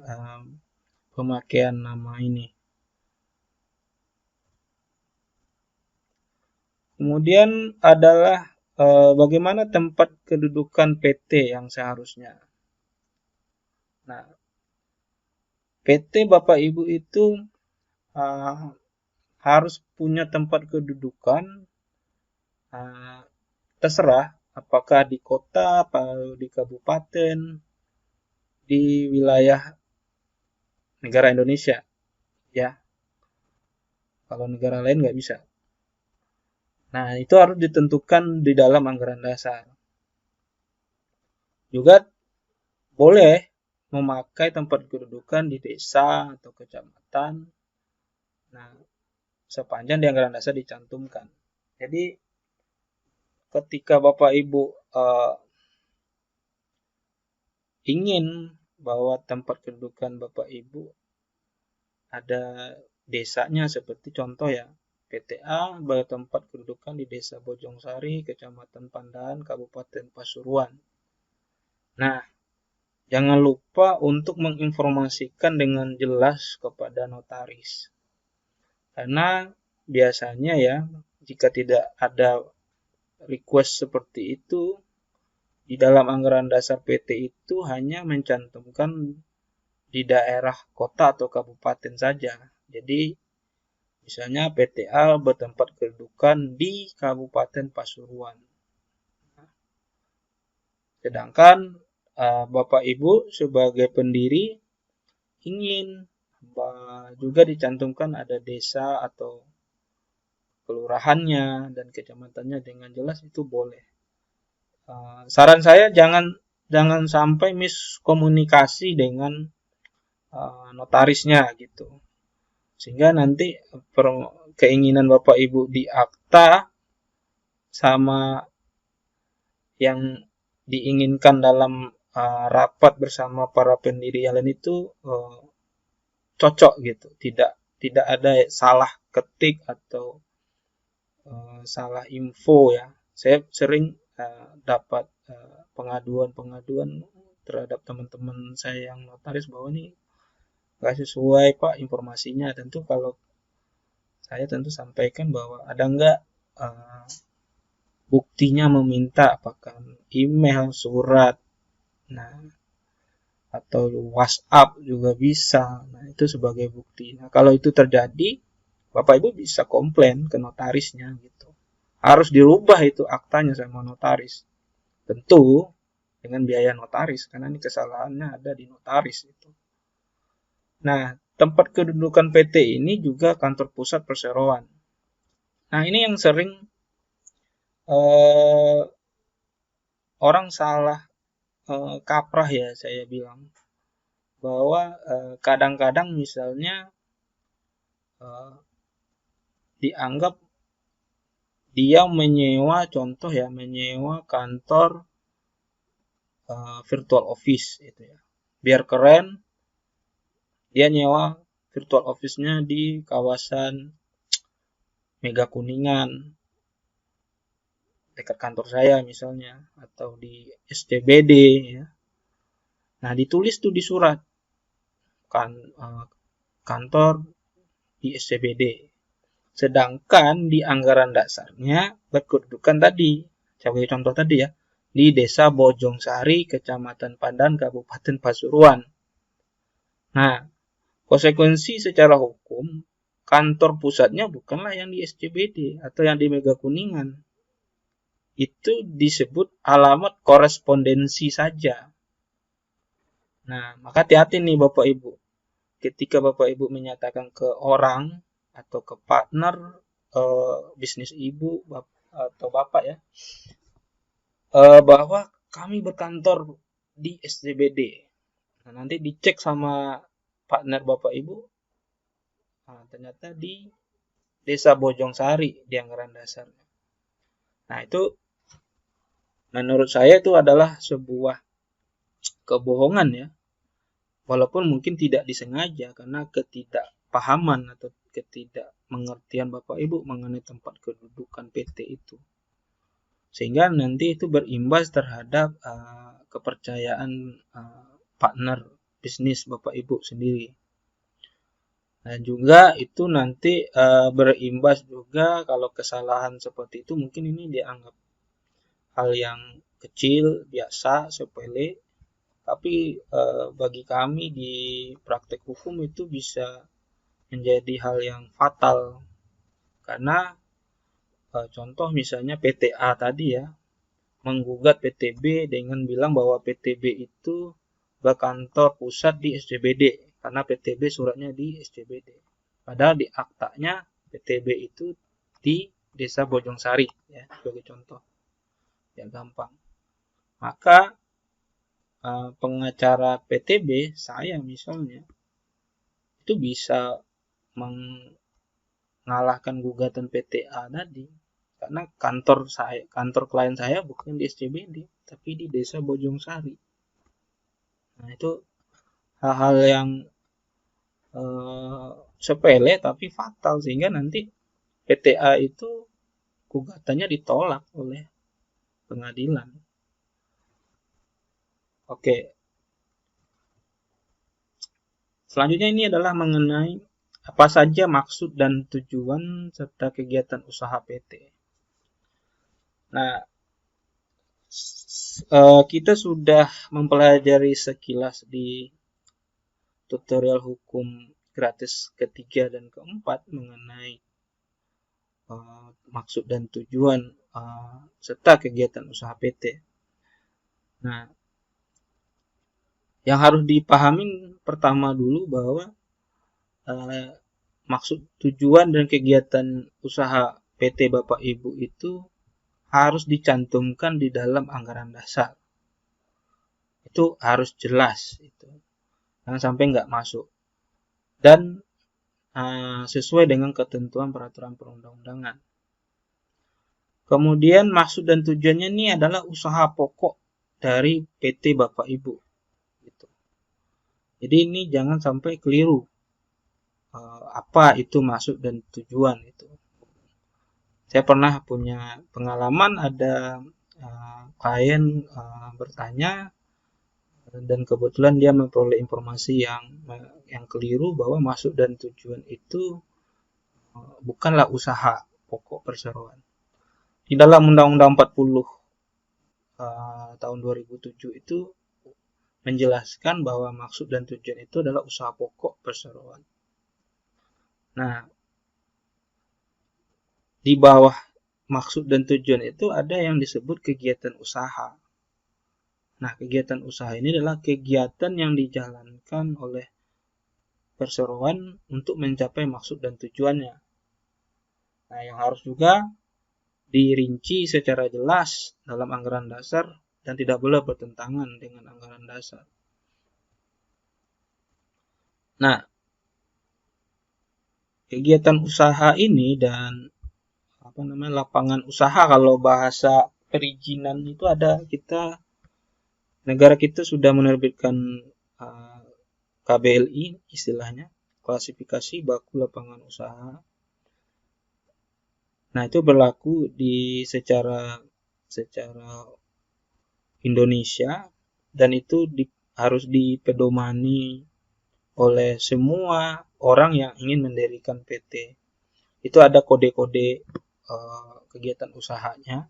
pemakaian nama ini. Kemudian adalah bagaimana tempat kedudukan PT yang seharusnya. Nah, PT Bapak Ibu itu harus punya tempat kedudukan, terserah apakah di kota, atau di kabupaten, di wilayah negara Indonesia, ya. Kalau negara lain nggak bisa. Nah, itu harus ditentukan di dalam anggaran dasar. Juga boleh memakai tempat kedudukan di desa atau kecamatan. Nah, sepanjang di anggaran dasar dicantumkan. Jadi, ketika Bapak Ibu ingin bahwa tempat kedudukan Bapak Ibu ada desanya, seperti contoh ya, PTA bertempat kedudukan di Desa Bojongsari, Kecamatan Pandan, Kabupaten Pasuruan. Nah, jangan lupa untuk menginformasikan dengan jelas kepada notaris. Karena biasanya ya, jika tidak ada request seperti itu, di dalam anggaran dasar PT itu hanya mencantumkan di daerah kota atau kabupaten saja. Jadi, misalnya PTA bertempat kedudukan di Kabupaten Pasuruan. Sedangkan Bapak Ibu sebagai pendiri ingin juga dicantumkan ada desa atau kelurahannya dan kecamatannya dengan jelas, itu boleh. Saran saya jangan sampai miskomunikasi dengan notarisnya gitu. Sehingga nanti keinginan Bapak Ibu di akta sama yang diinginkan dalam rapat bersama para pendiri yang lain itu cocok gitu, tidak ada salah ketik atau salah info ya. Saya sering dapat pengaduan terhadap teman-teman saya yang notaris bahwa nih nggak sesuai Pak informasinya. Tentu kalau saya tentu sampaikan bahwa ada nggak buktinya meminta, apakah email, surat, nah atau WhatsApp juga bisa. Nah, itu sebagai bukti. Nah, kalau itu terjadi, Bapak Ibu bisa komplain ke notarisnya gitu. Harus dirubah itu aktanya sama notaris. Tentu dengan biaya notaris karena ini kesalahannya ada di notaris itu. Nah, tempat kedudukan PT ini juga kantor pusat perseroan. Nah, ini yang sering eh, orang salah kaprah ya saya bilang bahwa kadang-kadang misalnya eh, dianggap dia menyewa contoh ya menyewa kantor virtual office itu ya biar keren dia nyewa virtual office-nya di kawasan Mega Kuningan dekat kantor saya misalnya atau di SCBD ya. Nah ditulis tuh di surat kan kantor di SCBD. Sedangkan di anggaran dasarnya berkedudukan tadi, sebagai contoh tadi ya, di Desa Bojongsari, Kecamatan Pandan, Kabupaten Pasuruan. Nah, konsekuensi secara hukum, kantor pusatnya bukanlah yang di SCBD atau yang di Mega Kuningan. Itu disebut alamat korespondensi saja. Nah, maka hati-hati nih Bapak Ibu. Ketika Bapak Ibu menyatakan ke orang atau ke partner bisnis ibu atau bapak ya bahwa kami berkantor di SCBD. Nah, nanti dicek sama partner bapak ibu, nah, ternyata di Desa Bojongsari di anggaran dasar. Nah itu menurut saya itu adalah sebuah kebohongan ya, walaupun mungkin tidak disengaja karena ketidakpahaman atau ketidakmengertian bapak ibu mengenai tempat kedudukan PT itu. Sehingga nanti itu berimbas terhadap kepercayaan partner bisnis Bapak Ibu sendiri. Dan juga itu nanti berimbas juga kalau kesalahan seperti itu mungkin ini dianggap hal yang kecil, biasa, sepele. Tapi bagi kami di praktek hukum itu bisa menjadi hal yang fatal. Karena contoh misalnya PTA tadi ya, menggugat PTB dengan bilang bahwa PTB itu berkantor pusat di SCBD karena PTB suratnya di SCBD. Padahal di aktanya PTB itu di Desa Bojongsari ya sebagai contoh. Ya gampang. Maka pengacara PTB saya misalnya itu bisa mengalahkan gugatan PTA tadi karena kantor klien saya bukan di SCBD tapi di Desa Bojongsari. Nah itu hal-hal yang sepele tapi fatal sehingga nanti PTA itu gugatannya ditolak oleh pengadilan. Oke. Selanjutnya ini adalah mengenai apa saja maksud dan tujuan serta kegiatan usaha PT. Nah, kita sudah mempelajari sekilas di tutorial hukum gratis ketiga dan keempat mengenai maksud dan tujuan serta kegiatan usaha PT. Nah, yang harus dipahami pertama dulu bahwa maksud tujuan dan kegiatan usaha PT Bapak Ibu itu harus dicantumkan di dalam anggaran dasar. Itu harus jelas itu. Jangan sampai nggak masuk. Dan sesuai dengan ketentuan peraturan perundang-undangan. Kemudian maksud dan tujuannya ini adalah usaha pokok dari PT Bapak Ibu. Gitu. Jadi ini jangan sampai keliru. Apa itu maksud dan tujuan itu. Saya pernah punya pengalaman ada klien bertanya dan kebetulan dia memperoleh informasi yang keliru bahwa maksud dan tujuan itu bukanlah usaha pokok perseroan. Di dalam Undang-Undang 40 tahun 2007 itu menjelaskan bahwa maksud dan tujuan itu adalah usaha pokok perseroan. Nah, di bawah maksud dan tujuan itu ada yang disebut kegiatan usaha. Nah, kegiatan usaha ini adalah kegiatan yang dijalankan oleh perseroan untuk mencapai maksud dan tujuannya. Nah, yang harus juga dirinci secara jelas dalam anggaran dasar dan tidak boleh bertentangan dengan anggaran dasar. Nah, kegiatan usaha ini dan lapangan usaha, kalau bahasa perizinan itu ada, negara kita sudah menerbitkan KBLI istilahnya, klasifikasi baku lapangan usaha. Nah, itu berlaku secara Indonesia, dan itu harus dipedomani oleh semua orang yang ingin mendirikan PT. Itu ada kode-kode kegiatan usahanya.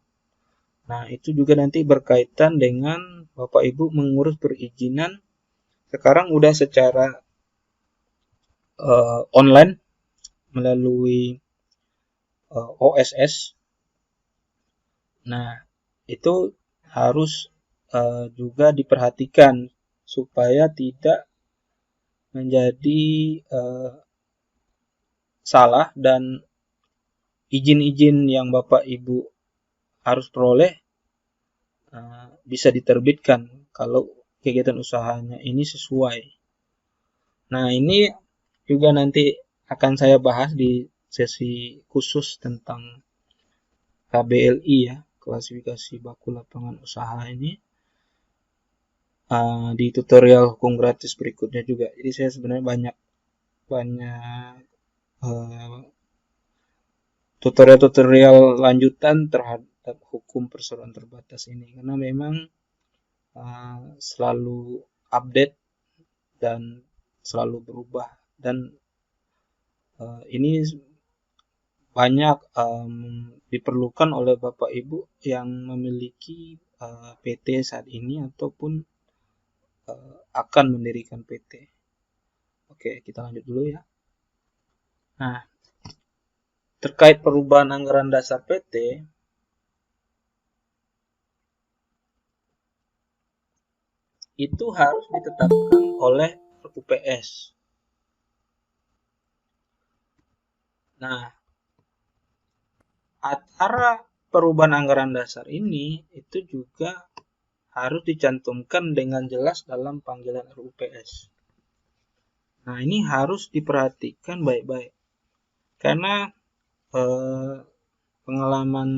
Nah, itu juga nanti berkaitan dengan Bapak Ibu mengurus perizinan. Sekarang udah secara online melalui OSS. Nah, itu harus juga diperhatikan supaya tidak menjadi salah, dan izin-izin yang Bapak Ibu harus peroleh bisa diterbitkan kalau kegiatan usahanya ini sesuai. Nah, ini juga nanti akan saya bahas di sesi khusus tentang KBLI ya, klasifikasi baku lapangan usaha ini, di tutorial hukum gratis berikutnya juga. Jadi saya sebenarnya banyak tutorial lanjutan terhadap hukum perseroan terbatas ini, karena memang selalu update dan selalu berubah, dan ini banyak diperlukan oleh Bapak Ibu yang memiliki PT saat ini ataupun akan mendirikan PT. Oke, kita lanjut dulu ya. Nah, terkait perubahan anggaran dasar PT, itu harus ditetapkan oleh RUPS. Nah, acara perubahan anggaran dasar ini itu juga harus dicantumkan dengan jelas dalam panggilan RUPS. Nah, ini harus diperhatikan baik-baik, karena pengalaman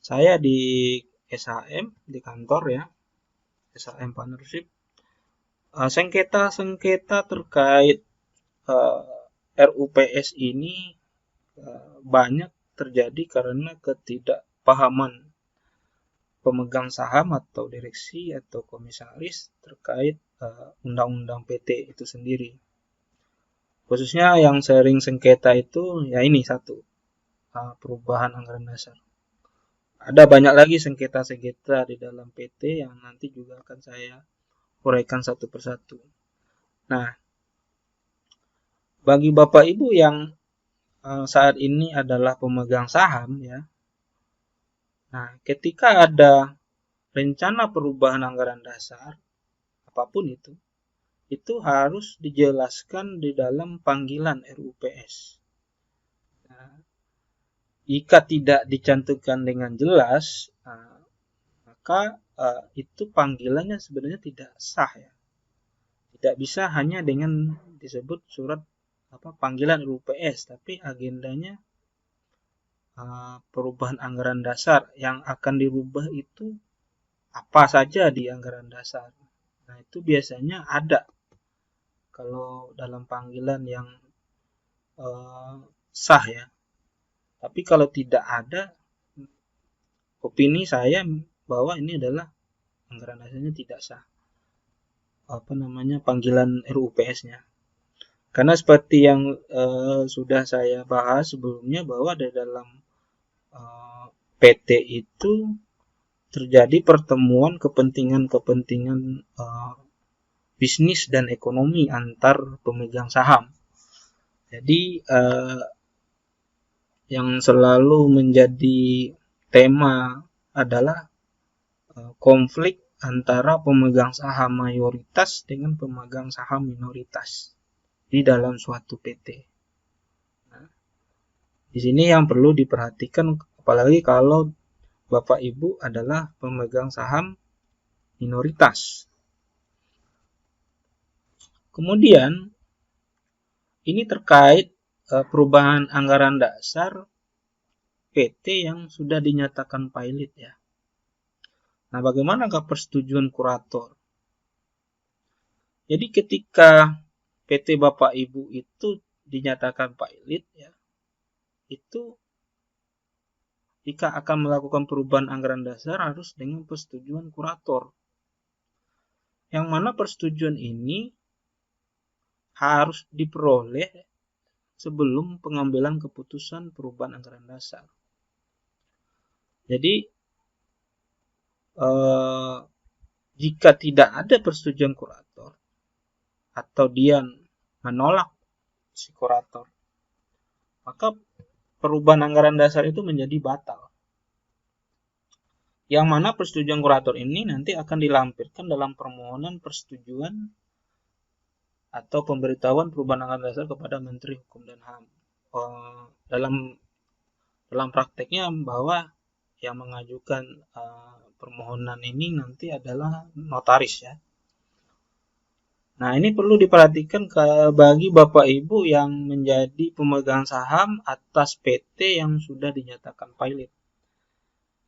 saya di SHM, di kantor ya, SHM Partnership, sengketa terkait RUPS ini banyak terjadi karena ketidakpahaman pemegang saham atau direksi atau komisaris terkait undang-undang PT itu sendiri. Khususnya yang sering sengketa itu ya ini satu, perubahan anggaran dasar. Ada banyak lagi sengketa-sengketa di dalam PT yang nanti juga akan saya uraikan satu persatu. Nah, bagi Bapak Ibu yang saat ini adalah pemegang saham ya. Nah, ketika ada rencana perubahan anggaran dasar apapun itu harus dijelaskan di dalam panggilan RUPS. Nah, jika tidak dicantumkan dengan jelas, maka itu panggilannya sebenarnya tidak sah ya. Tidak bisa hanya dengan disebut surat panggilan RUPS, tapi agendanya perubahan anggaran dasar. Yang akan dirubah itu apa saja di anggaran dasar. Nah, itu biasanya ada kalau dalam panggilan yang sah ya. Tapi kalau tidak ada, opini saya bahwa ini adalah anggaran dasarnya tidak sah. panggilan RUPS-nya. Karena seperti yang sudah saya bahas sebelumnya bahwa di dalam PT itu terjadi pertemuan kepentingan bisnis dan ekonomi antar pemegang saham. Jadi yang selalu menjadi tema adalah konflik antara pemegang saham mayoritas dengan pemegang saham minoritas di dalam suatu PT. Nah, di sini yang perlu diperhatikan, apalagi kalau Bapak Ibu adalah pemegang saham minoritas. Kemudian ini terkait perubahan anggaran dasar PT yang sudah dinyatakan pilot ya. Nah, bagaimanakah persetujuan kurator? Jadi ketika PT Bapak Ibu itu dinyatakan pilot ya, itu jika akan melakukan perubahan anggaran dasar harus dengan persetujuan kurator. Yang mana persetujuan ini harus diperoleh sebelum pengambilan keputusan perubahan anggaran dasar. Jadi jika tidak ada persetujuan kurator atau dia menolak si kurator, maka perubahan anggaran dasar itu menjadi batal. Yang mana persetujuan kurator ini nanti akan dilampirkan dalam permohonan persetujuan atau pemberitahuan perubahan anggaran dasar kepada Menteri Hukum dan HAM. Dalam prakteknya bahwa yang mengajukan permohonan ini nanti adalah notaris ya. Nah, ini perlu diperhatikan bagi Bapak Ibu yang menjadi pemegang saham atas PT yang sudah dinyatakan pilot.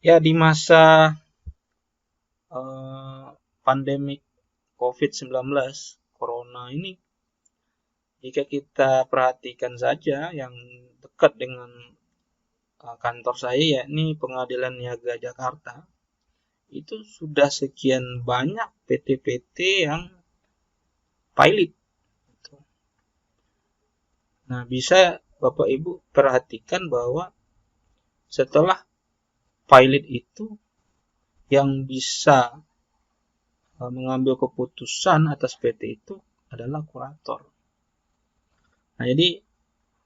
Ya, di masa pandemik COVID-19, Corona ini, jika kita perhatikan saja yang dekat dengan kantor saya, yakni Pengadilan Niaga Jakarta, itu sudah sekian banyak PT-PT yang pilot. Nah, bisa Bapak Ibu perhatikan bahwa setelah pilot itu yang bisa mengambil keputusan atas PT itu adalah kurator. Nah, jadi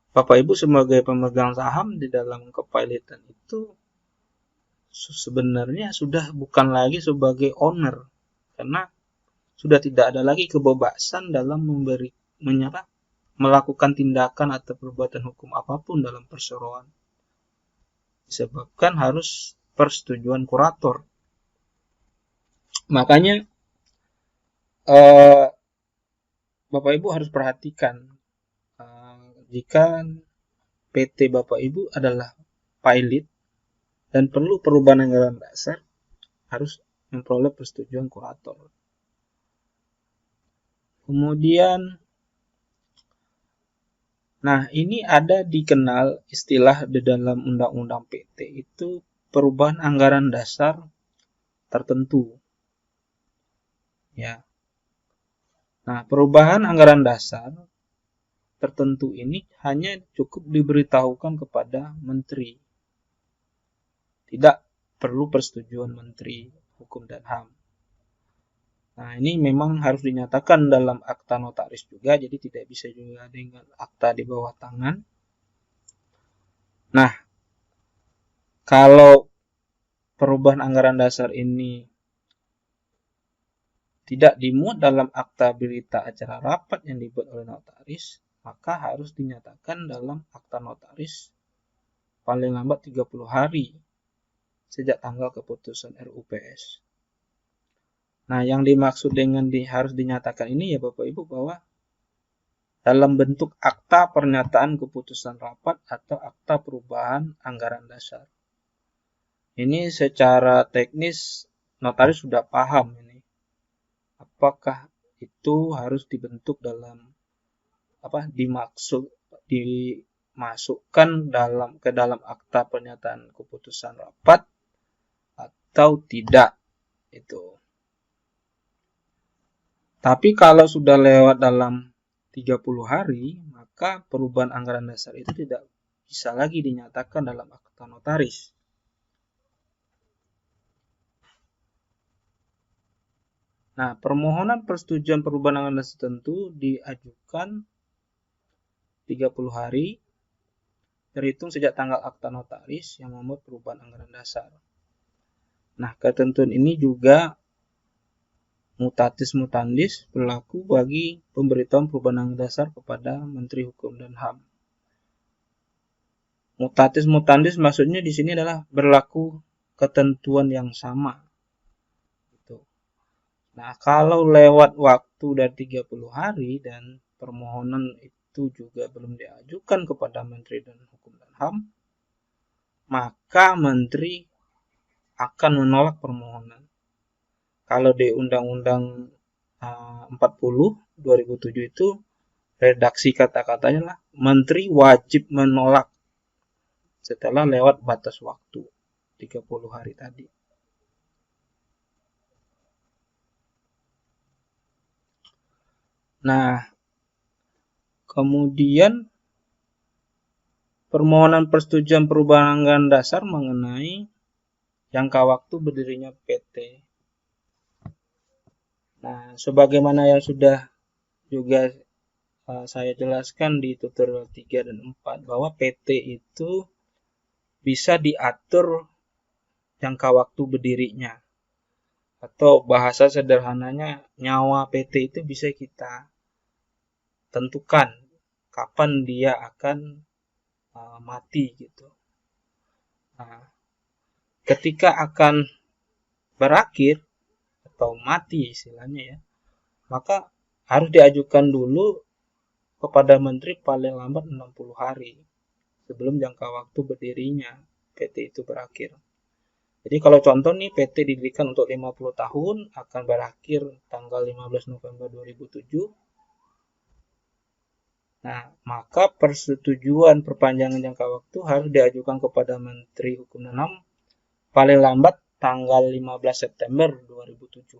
Bapak Ibu sebagai pemegang saham di dalam kepilotan itu sebenarnya sudah bukan lagi sebagai owner, karena sudah tidak ada lagi kebebasan dalam melakukan tindakan atau perbuatan hukum apapun dalam perseroan, disebabkan harus persetujuan kurator. Makanya Bapak Ibu harus perhatikan jika PT Bapak Ibu adalah pilot dan perlu perubahan anggaran dasar, harus memperoleh persetujuan kurator. Kemudian, nah ini ada dikenal istilah di dalam undang-undang PT itu perubahan anggaran dasar tertentu. Ya. Nah, perubahan anggaran dasar tertentu ini hanya cukup diberitahukan kepada menteri. Tidak perlu persetujuan Menteri Hukum dan HAM. Nah, ini memang harus dinyatakan dalam akta notaris juga, jadi tidak bisa juga dengan akta di bawah tangan. Nah, kalau perubahan anggaran dasar ini tidak dimuat dalam akta berita acara rapat yang dibuat oleh notaris, maka harus dinyatakan dalam akta notaris paling lambat 30 hari sejak tanggal keputusan RUPS. Nah, yang dimaksud dengan harus dinyatakan ini ya Bapak Ibu bahwa dalam bentuk akta pernyataan keputusan rapat atau akta perubahan anggaran dasar. Ini secara teknis notaris sudah paham ini. Apakah itu harus dibentuk dalam dimasukkan ke dalam akta pernyataan keputusan rapat atau tidak itu. Tapi kalau sudah lewat dalam 30 hari, maka perubahan anggaran dasar itu tidak bisa lagi dinyatakan dalam akta notaris. Nah, permohonan persetujuan perubahan anggaran dasar tertentu diajukan 30 hari terhitung sejak tanggal akta notaris yang memuat perubahan anggaran dasar. Nah, ketentuan ini juga mutatis mutandis berlaku bagi pemberitahuan perubahan anggaran dasar kepada Menteri Hukum dan HAM. Mutatis mutandis maksudnya di sini adalah berlaku ketentuan yang sama. Nah, kalau lewat waktu dari 30 hari dan permohonan itu juga belum diajukan kepada Menteri Hukum dan HAM, maka Menteri akan menolak permohonan. Kalau di Undang-Undang 40 2007 itu redaksi kata-katanya lah, Menteri wajib menolak setelah lewat batas waktu 30 hari tadi. Nah, kemudian permohonan persetujuan perubahan anggaran dasar mengenai jangka waktu berdirinya PT. Nah, sebagaimana yang sudah juga saya jelaskan di tutorial 3 dan 4 bahwa PT itu bisa diatur jangka waktu berdirinya. Atau bahasa sederhananya nyawa PT itu bisa kita tentukan kapan dia akan mati gitu. Nah, ketika akan berakhir atau mati istilahnya ya, maka harus diajukan dulu kepada Menteri paling lambat 60 hari sebelum jangka waktu berdirinya PT itu berakhir. Jadi kalau contoh nih PT didirikan untuk 50 tahun akan berakhir tanggal 15 November 2007. Nah, maka persetujuan perpanjangan jangka waktu harus diajukan kepada Menteri Hukum dan HAM paling lambat tanggal 15 September 2007.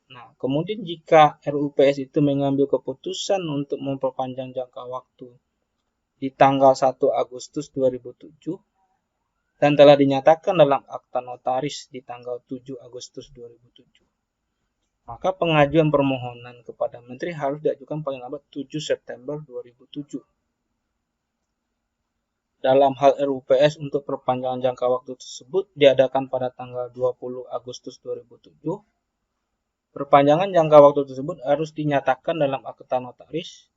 Nah, kemudian jika RUU PS itu mengambil keputusan untuk memperpanjang jangka waktu di tanggal 1 Agustus 2007 dan telah dinyatakan dalam akta notaris di tanggal 7 Agustus 2007, maka pengajuan permohonan kepada Menteri harus diajukan paling lambat 7 September 2007. Dalam hal RUU PS untuk perpanjangan jangka waktu tersebut diadakan pada tanggal 20 Agustus 2007. Perpanjangan jangka waktu tersebut harus dinyatakan dalam akta notaris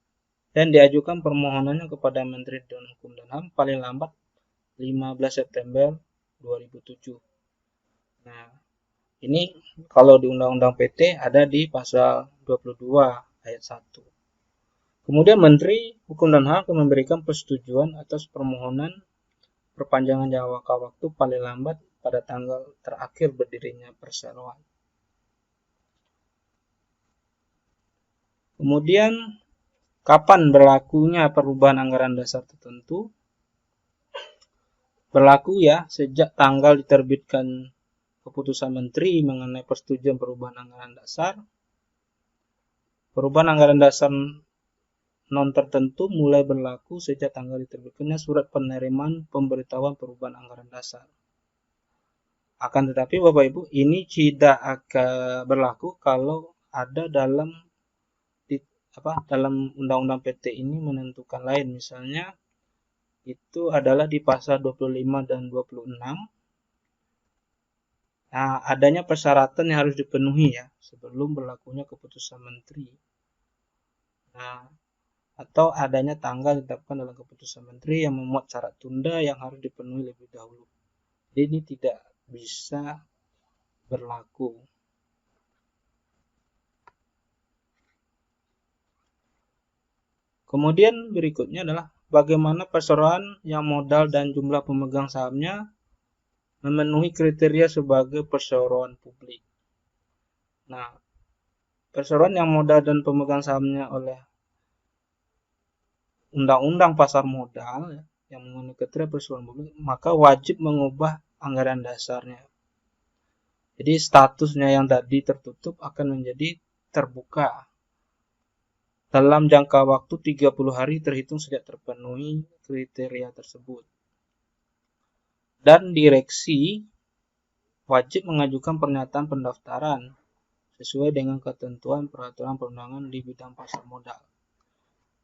dan diajukan permohonannya kepada Menteri Hukum dan HAM paling lambat 15 September 2007. Nah, ini kalau di Undang-Undang PT ada di pasal 22 ayat 1. Kemudian Menteri Hukum dan HAM akan memberikan persetujuan atas permohonan perpanjangan jangka waktu paling lambat pada tanggal terakhir berdirinya perseroan. Kemudian kapan berlakunya perubahan anggaran dasar tertentu? Berlaku ya sejak tanggal diterbitkan keputusan Menteri mengenai persetujuan perubahan anggaran dasar. Perubahan anggaran dasar non tertentu mulai berlaku sejak tanggal diterbitkannya surat penerimaan pemberitahuan perubahan anggaran dasar. Akan tetapi Bapak Ibu, ini tidak akan berlaku kalau ada dalam Undang-Undang PT ini menentukan lain. Misalnya itu adalah di pasal 25 dan 26. Nah, adanya persyaratan yang harus dipenuhi ya sebelum berlakunya keputusan Menteri. Nah, atau adanya tanggal ditetapkan dalam keputusan Menteri yang memuat syarat tunda yang harus dipenuhi lebih dahulu. Jadi ini tidak bisa berlaku. Kemudian berikutnya adalah bagaimana perseroan yang modal dan jumlah pemegang sahamnya memenuhi kriteria sebagai perseroan publik. Nah, perseroan yang modal dan pemegang sahamnya oleh Undang-Undang Pasar Modal yang memenuhi kriteria perseroan publik, maka wajib mengubah anggaran dasarnya. Jadi statusnya yang tadi tertutup akan menjadi terbuka dalam jangka waktu 30 hari terhitung sejak terpenuhi kriteria tersebut. Dan direksi wajib mengajukan pernyataan pendaftaran sesuai dengan ketentuan peraturan perundangan di bidang pasar modal.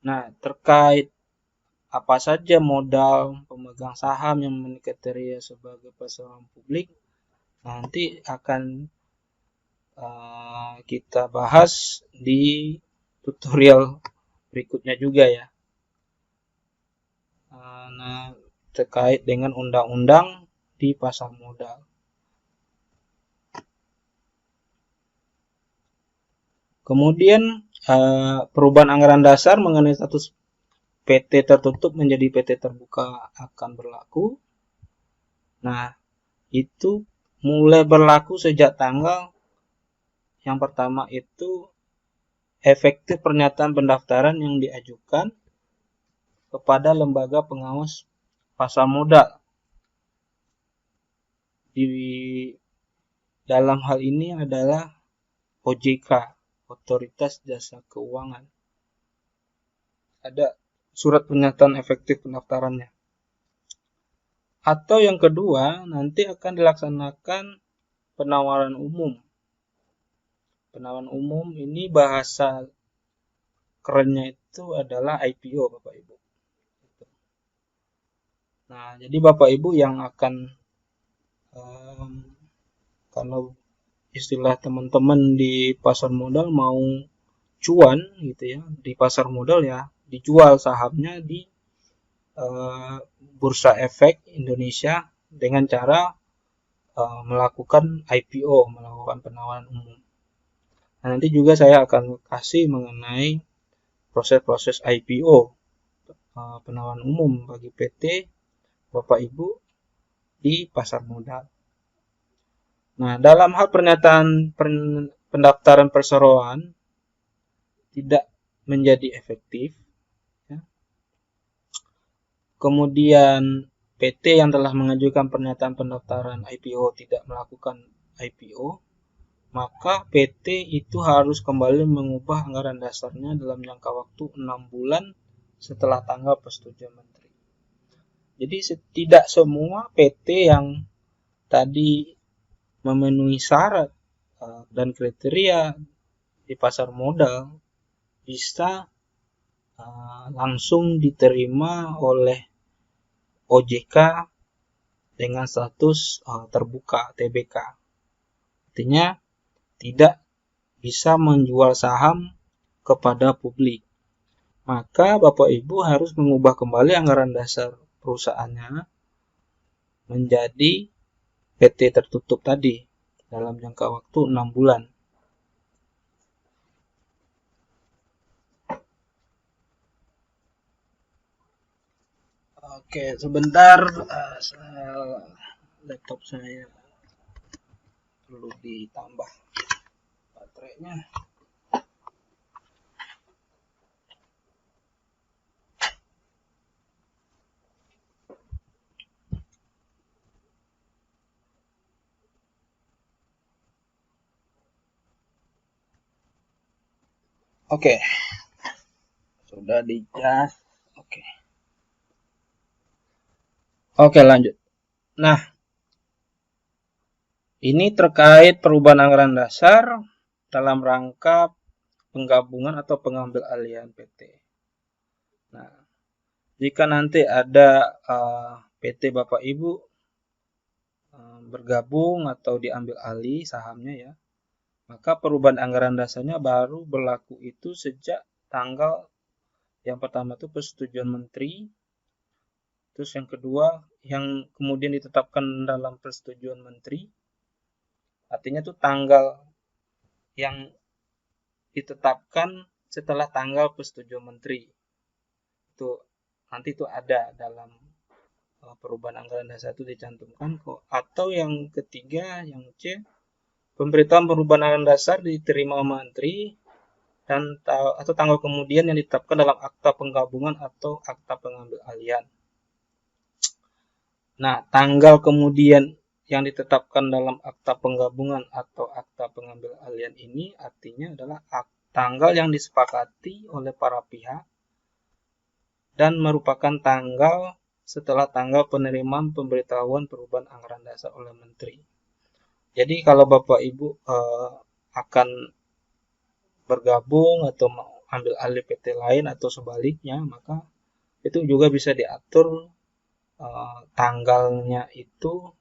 Nah, terkait apa saja modal pemegang saham yang memenuhi kriteria sebagai pasaran publik, nanti akan kita bahas di tutorial berikutnya juga ya. Nah, terkait dengan undang-undang di pasar modal. Kemudian perubahan anggaran dasar mengenai status PT tertutup menjadi PT terbuka akan berlaku. Nah, itu mulai berlaku sejak tanggal yang pertama itu efektif pernyataan pendaftaran yang diajukan kepada lembaga pengawas pasar modal. Di dalam hal ini adalah OJK, Otoritas Jasa Keuangan. Ada surat pernyataan efektif pendaftarannya. Atau yang kedua, nanti akan dilaksanakan penawaran umum. Penawaran umum ini bahasa kerennya itu adalah IPO, Bapak Ibu. Nah, jadi Bapak Ibu yang akan kalau istilah teman-teman di pasar modal mau cuan gitu ya, di pasar modal ya dijual sahamnya di Bursa Efek Indonesia dengan cara melakukan IPO, melakukan penawaran umum. Nah, nanti juga saya akan kasih mengenai proses-proses IPO, penawaran umum bagi PT Bapak Ibu di pasar modal. Nah, dalam hal pernyataan pendaftaran perseroan tidak menjadi efektif, ya. Kemudian PT yang telah mengajukan pernyataan pendaftaran IPO tidak melakukan IPO, maka PT itu harus kembali mengubah anggaran dasarnya dalam jangka waktu 6 bulan setelah tanggal persetujuan Menteri. Jadi tidak semua PT yang tadi memenuhi syarat dan kriteria di pasar modal bisa langsung diterima oleh OJK dengan status terbuka TBK. Artinya tidak bisa menjual saham kepada publik. Maka Bapak Ibu harus mengubah kembali anggaran dasar perusahaannya menjadi PT tertutup tadi dalam jangka waktu 6 bulan. Oke, sebentar, laptop saya perlu ditambah baterainya. Oke, sudah dicas. Oke, lanjut. Nah, ini terkait perubahan anggaran dasar dalam rangka penggabungan atau pengambil alihan PT. Nah, jika nanti ada PT Bapak Ibu bergabung atau diambil alih sahamnya ya, maka perubahan anggaran dasarnya baru berlaku itu sejak tanggal yang pertama itu persetujuan Menteri, terus yang kedua yang kemudian ditetapkan dalam persetujuan Menteri, artinya itu tanggal yang ditetapkan setelah tanggal persetujuan Menteri. Itu nanti itu ada dalam perubahan anggaran dasar itu dicantumkan kok. Atau yang ketiga, yang C, pemberitahuan perubahan anggaran dasar diterima Menteri dan atau tanggal kemudian yang ditetapkan dalam akta penggabungan atau akta pengambil alihan. Nah, tanggal kemudian yang ditetapkan dalam akta penggabungan atau akta pengambil alihan ini artinya adalah tanggal yang disepakati oleh para pihak dan merupakan tanggal setelah tanggal penerimaan pemberitahuan perubahan anggaran dasar oleh Menteri. Jadi kalau Bapak Ibu akan bergabung atau mau ambil alih PT lain atau sebaliknya, maka itu juga bisa diatur tanggalnya itu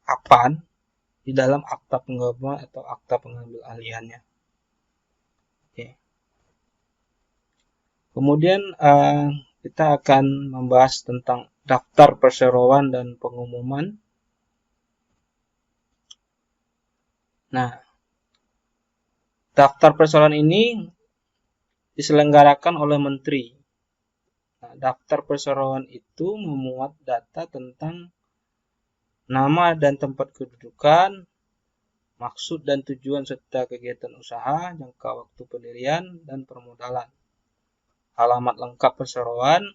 kapan di dalam akta penggabungan atau akta pengambil alihannya. Oke. Kemudian kita akan membahas tentang daftar perseroan dan pengumuman. Nah, daftar perseroan ini diselenggarakan oleh Menteri. Nah, daftar perseroan itu memuat data tentang nama dan tempat kedudukan, maksud dan tujuan serta kegiatan usaha, jangka waktu pendirian, dan permodalan. Alamat lengkap perseroan,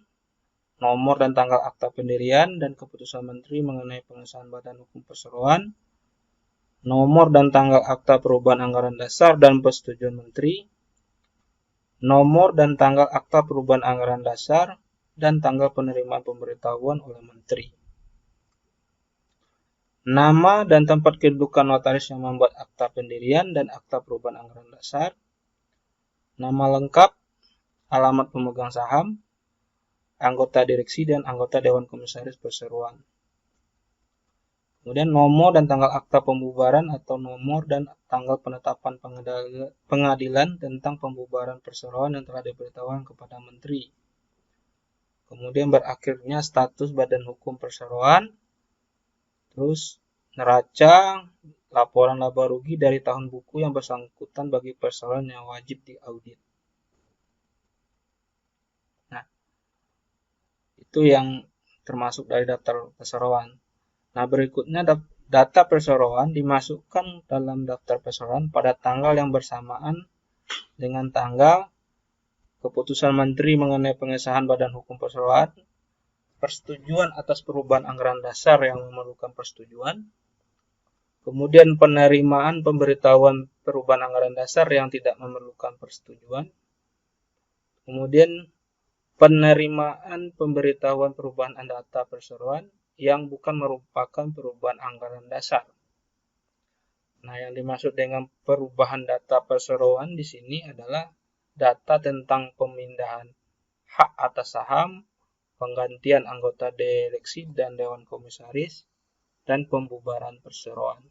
nomor dan tanggal akta pendirian dan keputusan Menteri mengenai pengesahan Badan Hukum Perseroan, nomor dan tanggal akta perubahan anggaran dasar dan persetujuan Menteri, nomor dan tanggal akta perubahan anggaran dasar dan tanggal penerimaan pemberitahuan oleh Menteri. Nama dan tempat kedudukan notaris yang membuat akta pendirian dan akta perubahan anggaran dasar, nama lengkap, alamat pemegang saham, anggota direksi dan anggota Dewan Komisaris Perseroan. Kemudian nomor dan tanggal akta pembubaran atau nomor dan tanggal penetapan pengadilan tentang pembubaran perseroan yang telah diberitahukan kepada Menteri. Kemudian berakhirnya status Badan Hukum Perseroan, terus neraca, laporan laba rugi dari tahun buku yang bersangkutan bagi perseroan yang wajib diaudit. Nah, itu yang termasuk dari daftar perseroan. Nah, berikutnya data perseroan dimasukkan dalam daftar perseroan pada tanggal yang bersamaan dengan tanggal keputusan Menteri mengenai pengesahan Badan Hukum Perseroan, persetujuan atas perubahan anggaran dasar yang memerlukan persetujuan, kemudian penerimaan pemberitahuan perubahan anggaran dasar yang tidak memerlukan persetujuan, kemudian penerimaan pemberitahuan perubahan data perseroan yang bukan merupakan perubahan anggaran dasar. Nah, yang dimaksud dengan perubahan data perseroan di sini adalah data tentang pemindahan hak atas saham, penggantian anggota direksi dan dewan komisaris, dan pembubaran perseroan.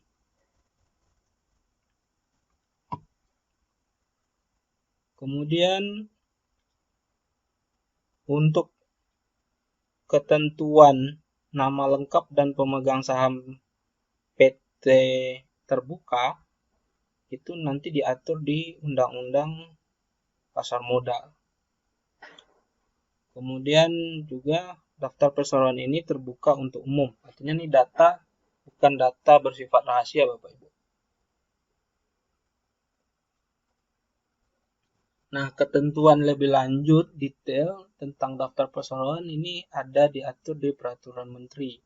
Kemudian untuk ketentuan nama lengkap dan pemegang saham PT terbuka itu nanti diatur di Undang-Undang Pasar Modal. Kemudian juga daftar perseroan ini terbuka untuk umum. Artinya ini data bukan data bersifat rahasia, Bapak Ibu. Nah, ketentuan lebih lanjut detail tentang daftar perseroan ini ada diatur di Peraturan Menteri.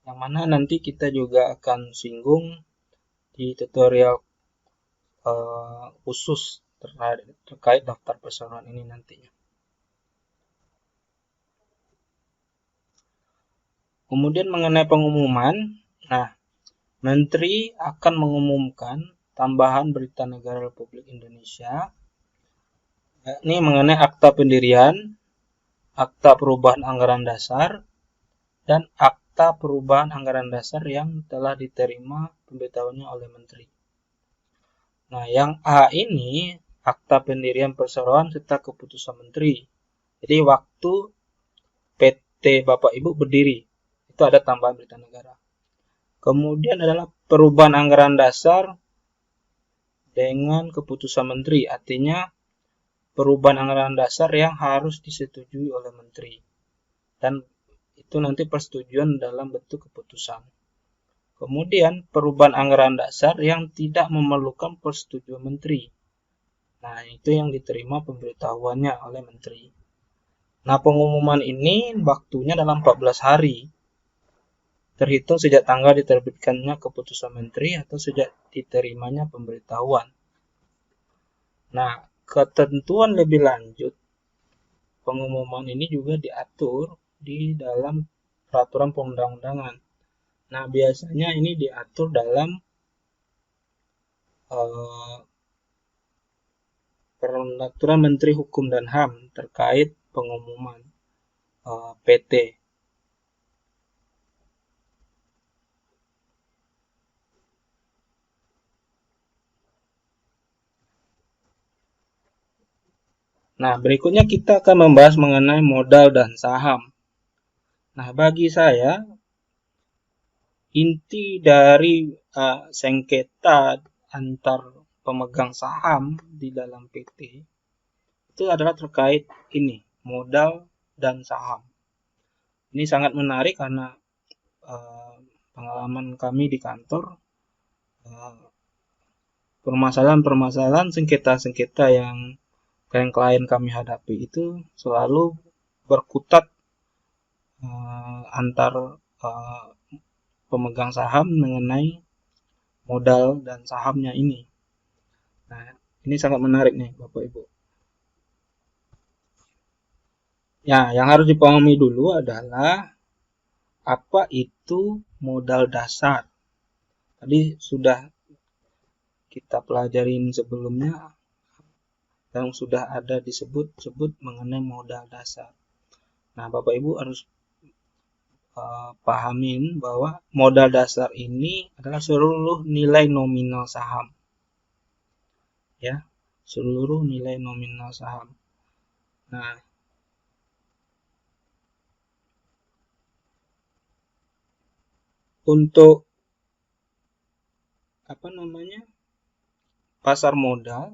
Yang mana nanti kita juga akan singgung di tutorial khusus terkait daftar perseroan ini nantinya. Kemudian mengenai pengumuman, nah, Menteri akan mengumumkan tambahan berita negara Republik Indonesia, yakni mengenai akta pendirian, akta perubahan anggaran dasar, dan akta perubahan anggaran dasar yang telah diterima pemberitahuannya oleh Menteri. Nah, yang A ini akta pendirian perseroan serta keputusan Menteri. Jadi waktu PT Bapak Ibu berdiri, itu ada tambahan berita negara. Kemudian adalah perubahan anggaran dasar dengan keputusan Menteri, artinya perubahan anggaran dasar yang harus disetujui oleh Menteri. Dan itu nanti persetujuan dalam bentuk keputusan. Kemudian perubahan anggaran dasar yang tidak memerlukan persetujuan Menteri. Nah, itu yang diterima pemberitahuannya oleh Menteri. Nah, pengumuman ini waktunya dalam 14 hari. terhitung sejak tanggal diterbitkannya keputusan menteri atau sejak diterimanya pemberitahuan. Nah, ketentuan lebih lanjut pengumuman ini juga diatur di dalam peraturan perundang-undangan. Nah, biasanya ini diatur dalam peraturan Menteri Hukum dan HAM terkait pengumuman PT. Nah, berikutnya kita akan membahas mengenai modal dan saham. Nah, bagi saya, inti dari sengketa antar pemegang saham di dalam PT itu adalah terkait ini, modal dan saham. Ini sangat menarik karena pengalaman kami di kantor, permasalahan-permasalahan sengketa-sengketa yang klien-klien kami hadapi itu selalu berkutat antar pemegang saham mengenai modal dan sahamnya ini. Nah, ini sangat menarik nih Bapak Ibu. Ya, yang harus dipahami dulu adalah apa itu modal dasar. Tadi sudah kita pelajarin sebelumnya yang sudah ada disebut mengenai modal dasar. Nah, Bapak Ibu harus pahamin bahwa modal dasar ini adalah seluruh nilai nominal saham. Ya, seluruh nilai nominal saham. Nah, untuk pasar modal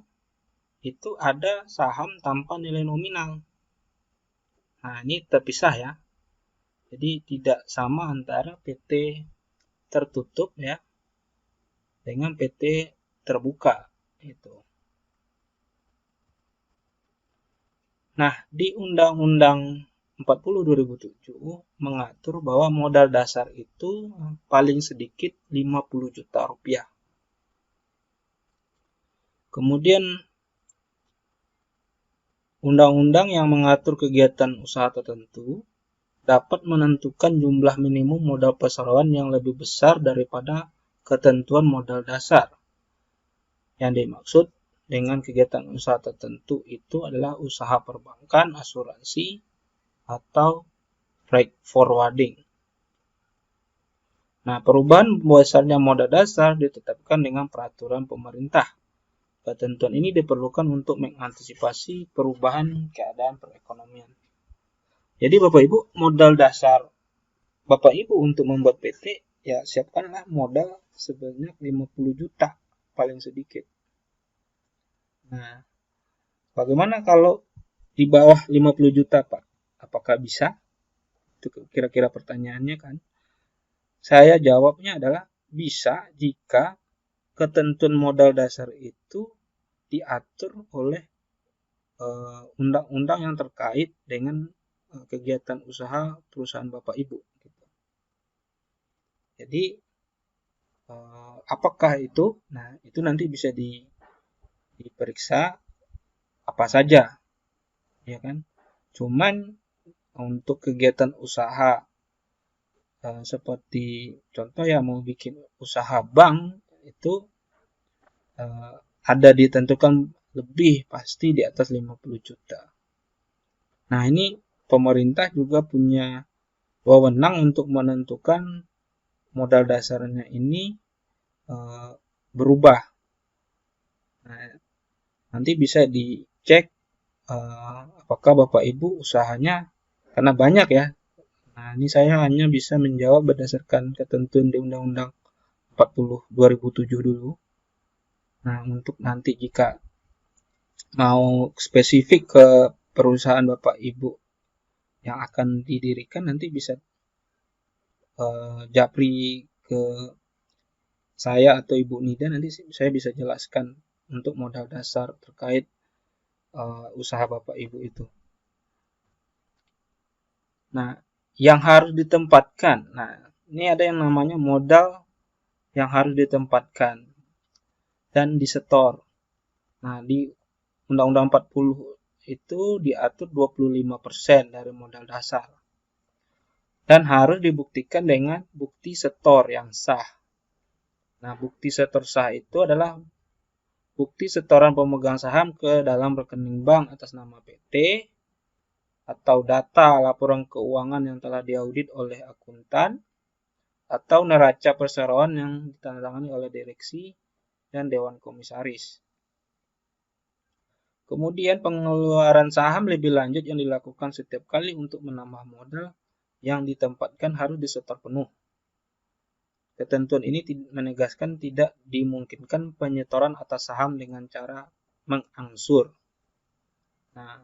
itu ada saham tanpa nilai nominal. Nah, ini terpisah ya. Jadi tidak sama antara PT tertutup ya dengan PT terbuka itu. Nah, di Undang-Undang 40 2007 mengatur bahwa modal dasar itu paling sedikit 50 juta rupiah. Kemudian undang-undang yang mengatur kegiatan usaha tertentu dapat menentukan jumlah minimum modal perseroan yang lebih besar daripada ketentuan modal dasar. Yang dimaksud dengan kegiatan usaha tertentu itu adalah usaha perbankan, asuransi, atau freight forwarding. Nah, perubahan besarnya modal dasar ditetapkan dengan peraturan pemerintah. Ketentuan ini diperlukan untuk mengantisipasi perubahan keadaan perekonomian. Jadi Bapak Ibu, modal dasar Bapak Ibu untuk membuat PT, ya siapkanlah modal sebanyak 50 juta paling sedikit. Nah, bagaimana kalau di bawah 50 juta Pak? Apakah bisa? Itu kira-kira pertanyaannya kan. Saya jawabnya adalah bisa jika ketentuan modal dasar itu diatur oleh undang-undang yang terkait dengan kegiatan usaha perusahaan Bapak Ibu. Jadi apakah itu? Nah, itu nanti bisa diperiksa apa saja, ya kan? Cuman untuk kegiatan usaha seperti contoh ya mau bikin usaha bank itu ada ditentukan lebih pasti di atas 50 juta. Nah, ini pemerintah juga punya wewenang untuk menentukan modal dasarnya ini berubah. Nah, nanti bisa dicek apakah Bapak Ibu usahanya, karena banyak ya. Nah, ini saya hanya bisa menjawab berdasarkan ketentuan di Undang-Undang 40 2007 dulu. Nah, untuk nanti jika mau spesifik ke perusahaan Bapak Ibu yang akan didirikan, nanti bisa japri ke saya atau Ibu Nida, nanti saya bisa jelaskan untuk modal dasar terkait usaha Bapak Ibu itu. Nah, yang harus ditempatkan. Nah, ini ada yang namanya modal yang harus ditempatkan dan disetor. Nah, di Undang-Undang 40 itu diatur 25% dari modal dasar. Dan harus dibuktikan dengan bukti setor yang sah. Nah, bukti setor sah itu adalah bukti setoran pemegang saham ke dalam rekening bank atas nama PT, atau data laporan keuangan yang telah diaudit oleh akuntan, atau neraca perseroan yang ditandatangani oleh direksi dan dewan komisaris. Kemudian pengeluaran saham lebih lanjut yang dilakukan setiap kali untuk menambah modal yang ditempatkan harus disetor penuh. Ketentuan ini menegaskan tidak dimungkinkan penyetoran atas saham dengan cara mengangsur. Nah,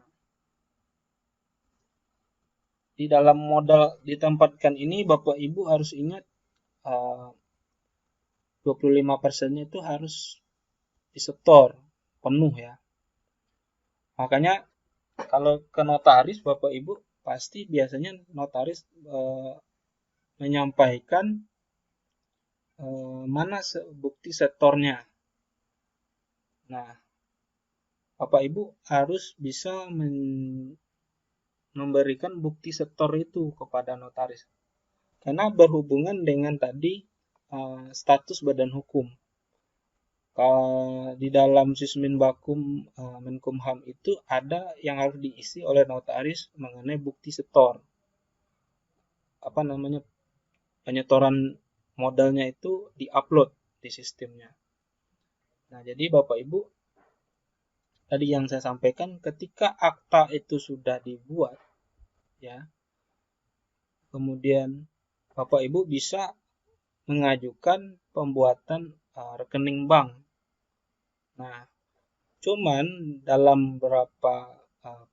di dalam modal ditempatkan ini Bapak Ibu harus ingat 25%-nya itu harus disetor penuh ya. Makanya kalau ke notaris Bapak Ibu pasti biasanya notaris menyampaikan mana bukti setornya. Nah, Bapak Ibu harus bisa memberikan bukti setor itu kepada notaris. Karena berhubungan dengan tadi status badan hukum. Di dalam Sisminbakum Menkumham itu ada yang harus diisi oleh notaris mengenai bukti setor. Penyetoran modalnya itu diupload di sistemnya. Nah, jadi Bapak Ibu, tadi yang saya sampaikan, ketika akta itu sudah dibuat, ya, kemudian Bapak Ibu bisa mengajukan pembuatan rekening bank. Nah, cuman dalam beberapa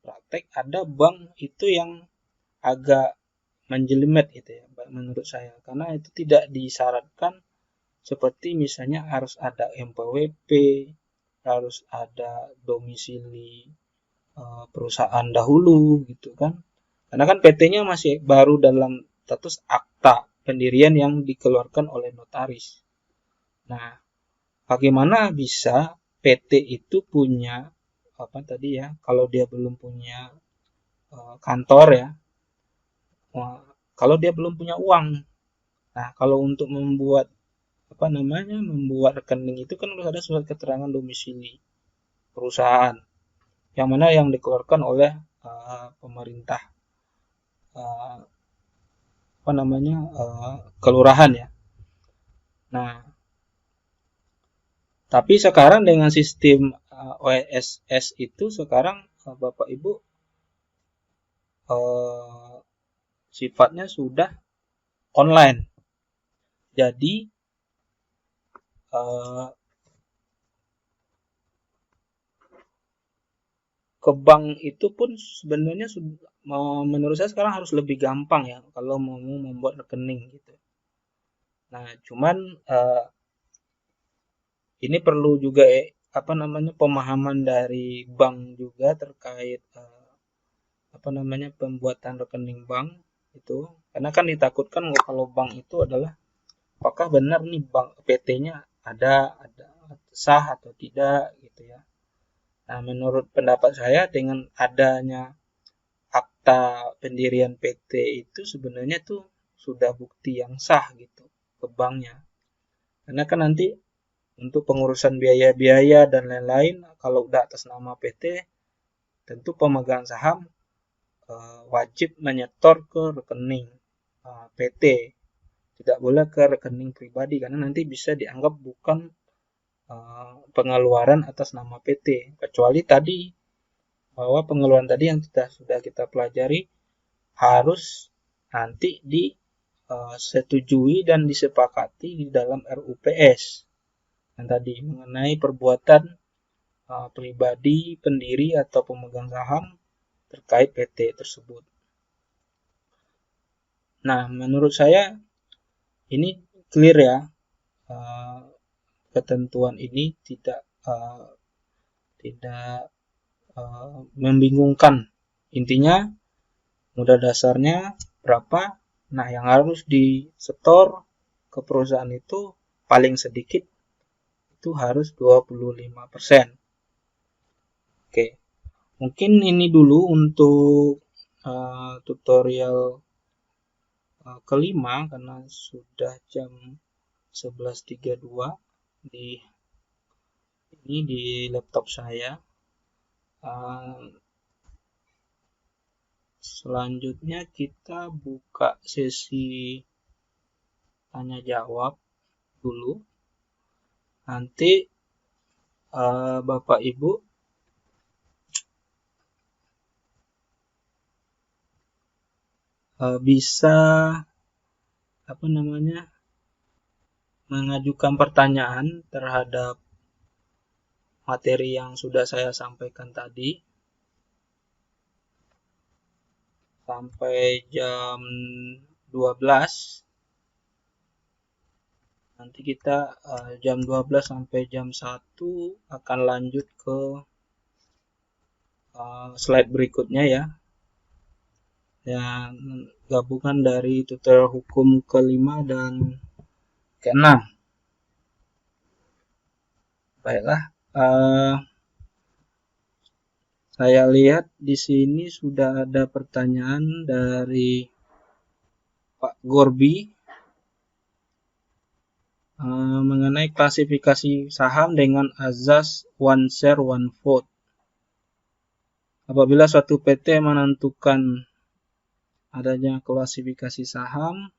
praktek ada bank itu yang agak menjelimet gitu ya, menurut saya, karena itu tidak disyaratkan seperti misalnya harus ada NPWP, harus ada domisili perusahaan dahulu gitu kan, karena kan PT-nya masih baru dalam status akta pendirian yang dikeluarkan oleh notaris. Nah, bagaimana bisa PT itu punya kalau dia belum punya kantor ya, kalau dia belum punya uang. Nah, kalau untuk membuat rekening itu kan harus ada surat keterangan domisili perusahaan yang mana yang dikeluarkan oleh pemerintah kelurahan ya. Nah, tapi sekarang dengan sistem OSS itu sekarang Bapak Ibu sifatnya sudah online. Jadi ke bank itu pun sebenarnya menurut saya sekarang harus lebih gampang ya kalau mau membuat rekening gitu. Nah, cuman ini perlu juga pemahaman dari bank juga terkait pembuatan rekening bank itu, karena kan ditakutkan kalau bank itu adalah apakah benar nih bank PT-nya ada sah atau tidak gitu ya. Nah, menurut pendapat saya dengan adanya akta pendirian PT itu sebenarnya tuh sudah bukti yang sah gitu ke banknya. Karena kan nanti untuk pengurusan biaya-biaya dan lain-lain kalau udah atas nama PT, tentu pemegang saham wajib menyetor ke rekening PT. Tidak boleh ke rekening pribadi karena nanti bisa dianggap bukan pengeluaran atas nama PT, kecuali tadi bahwa pengeluaran tadi yang sudah kita pelajari harus nanti disetujui dan disepakati di dalam RUPS yang tadi mengenai perbuatan pribadi, pendiri atau pemegang saham terkait PT tersebut. Nah, menurut saya ini clear ya, ketentuan ini tidak membingungkan. Intinya modal dasarnya berapa Nah, yang harus disetor ke perusahaan itu paling sedikit itu harus 25%. Oke, mungkin ini dulu untuk tutorial kelima karena sudah jam 11.32 di ini di laptop saya. Selanjutnya kita buka sesi tanya jawab dulu. Nanti Bapak Ibu bisa mengajukan pertanyaan terhadap materi yang sudah saya sampaikan tadi sampai jam 12. Nanti kita jam 12 sampai jam 1 akan lanjut ke slide berikutnya ya. Dan gabungan dari tutorial hukum kelima dan keenam. Baiklah, saya lihat di sini sudah ada pertanyaan dari Pak Gorbi mengenai klasifikasi saham dengan azas one share one vote. Apabila suatu PT menentukan adanya klasifikasi saham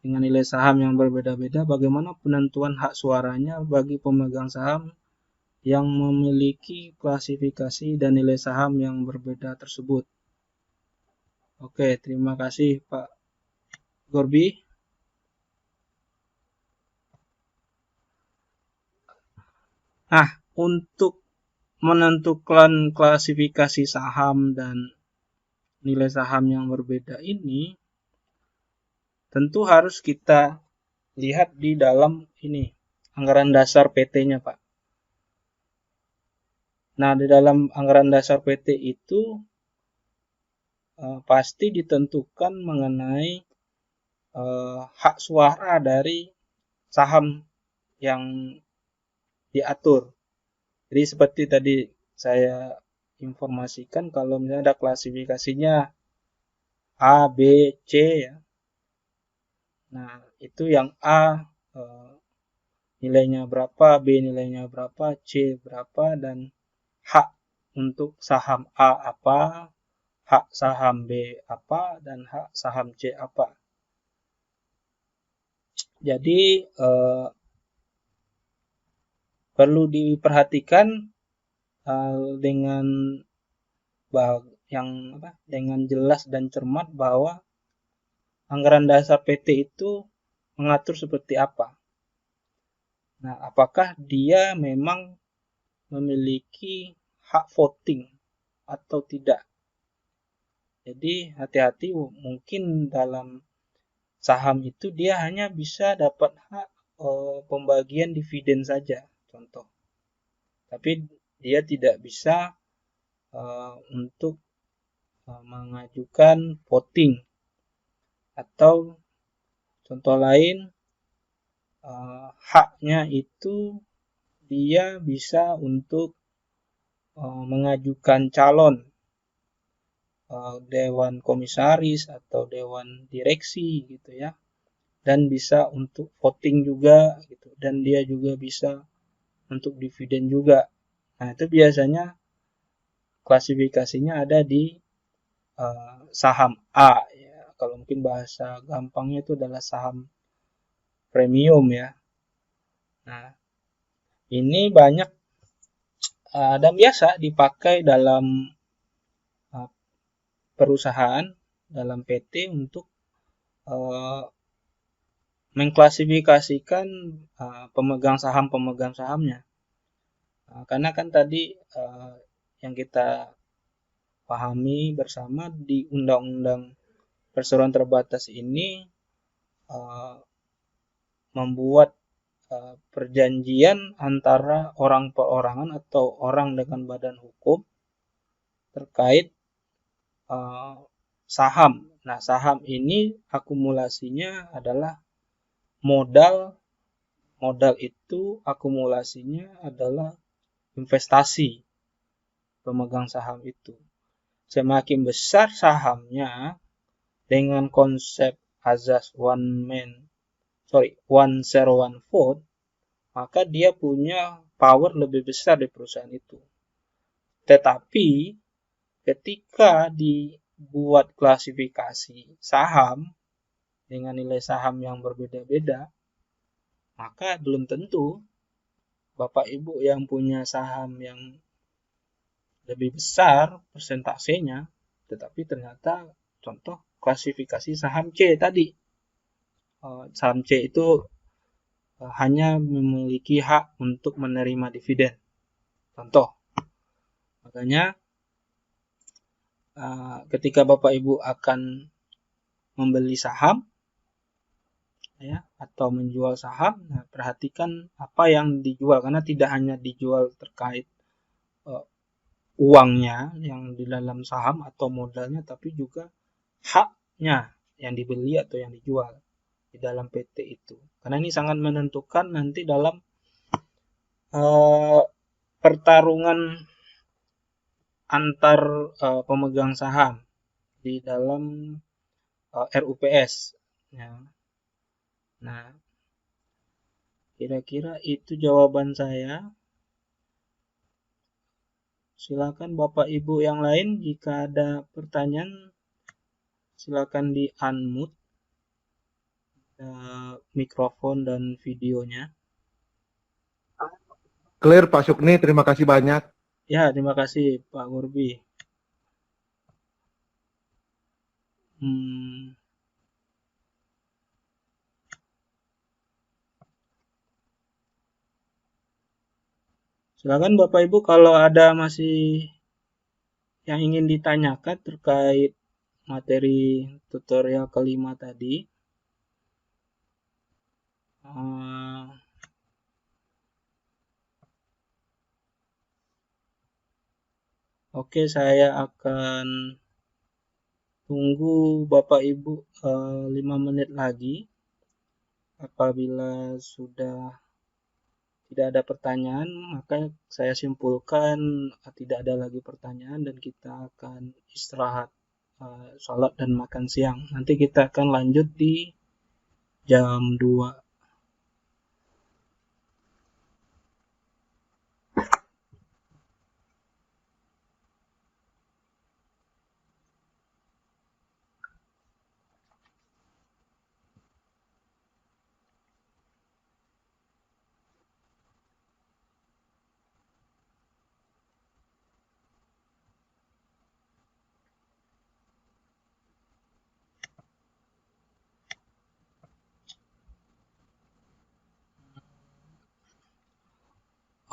dengan nilai saham yang berbeda-beda, bagaimana penentuan hak suaranya bagi pemegang saham yang memiliki klasifikasi dan nilai saham yang berbeda tersebut? Oke, terima kasih Pak Gorbi. Nah, untuk menentukan klasifikasi saham dan nilai saham yang berbeda ini tentu harus kita lihat di dalam ini anggaran dasar PT-nya, Pak. Nah, di dalam anggaran dasar PT itu pasti ditentukan mengenai hak suara dari saham yang diatur. Jadi seperti tadi saya informasikan kalau misalnya ada klasifikasinya A, B, C ya. Nah, itu yang A nilainya berapa, B nilainya berapa, C berapa, dan hak untuk saham A apa, hak saham B apa, dan hak saham C apa. Jadi perlu diperhatikan dengan dengan jelas dan cermat bahwa anggaran dasar PT itu mengatur seperti apa. Nah, apakah dia memang memiliki hak voting atau tidak? Jadi hati-hati, mungkin dalam saham itu dia hanya bisa dapat hak pembagian dividen saja, contoh. Tapi dia tidak bisa untuk mengajukan voting. Atau contoh lain, haknya itu dia bisa untuk mengajukan calon dewan komisaris atau dewan direksi gitu ya, dan bisa untuk voting juga gitu, dan dia juga bisa untuk dividen juga. Nah, itu biasanya klasifikasinya ada di saham A ya. Kalau mungkin bahasa gampangnya itu adalah saham premium ya. Nah, ini banyak dan biasa dipakai dalam perusahaan, dalam PT untuk mengklasifikasikan pemegang sahamnya. Karena kan tadi yang kita pahami bersama di Undang-Undang Perseroan Terbatas ini membuat perjanjian antara orang perorangan atau orang dengan badan hukum terkait saham. Nah, saham ini akumulasinya adalah modal. Modal itu akumulasinya adalah investasi pemegang saham itu. Semakin besar sahamnya dengan konsep azas one share one vote, maka dia punya power lebih besar di perusahaan itu. Tetapi ketika dibuat klasifikasi saham dengan nilai saham yang berbeda-beda, maka belum tentu Bapak Ibu yang punya saham yang lebih besar persentasenya, tetapi ternyata contoh klasifikasi saham C tadi. Saham C itu hanya memiliki hak untuk menerima dividen. Contoh. Makanya ketika Bapak Ibu akan membeli saham ya atau menjual saham, nah, perhatikan apa yang dijual, karena tidak hanya dijual terkait uangnya yang di dalam saham atau modalnya, tapi juga haknya yang dibeli atau yang dijual di dalam PT itu. Karena ini sangat menentukan nanti dalam pertarungan antar pemegang saham di dalam RUPS. Ya. Nah, kira-kira itu jawaban saya. Silakan Bapak Ibu yang lain jika ada pertanyaan, silakan di unmute mikrofon dan videonya. Clear Pak Sukni, terima kasih banyak. Ya, terima kasih Pak Gurbi. Silakan Bapak Ibu kalau ada masih yang ingin ditanyakan terkait materi tutorial kelima tadi. Oke, saya akan tunggu Bapak Ibu 5 menit lagi. Apabila sudah tidak ada pertanyaan, maka saya simpulkan tidak ada lagi pertanyaan dan kita akan istirahat, sholat dan makan siang. Nanti kita akan lanjut di jam 2.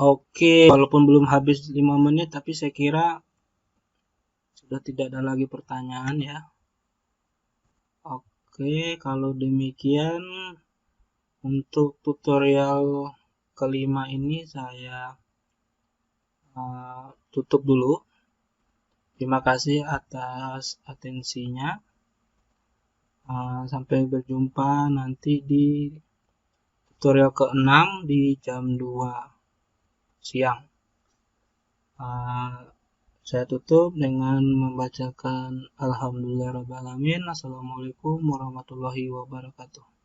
Oke, walaupun belum habis 5 menit, tapi saya kira sudah tidak ada lagi pertanyaan ya. Oke, kalau demikian untuk tutorial kelima ini saya tutup dulu. Terima kasih atas atensinya. Sampai berjumpa nanti di tutorial ke-6 di jam 2 siang. Saya tutup dengan membacakan Alhamdulillahirrahmanirrahim. Assalamualaikum warahmatullahi wabarakatuh.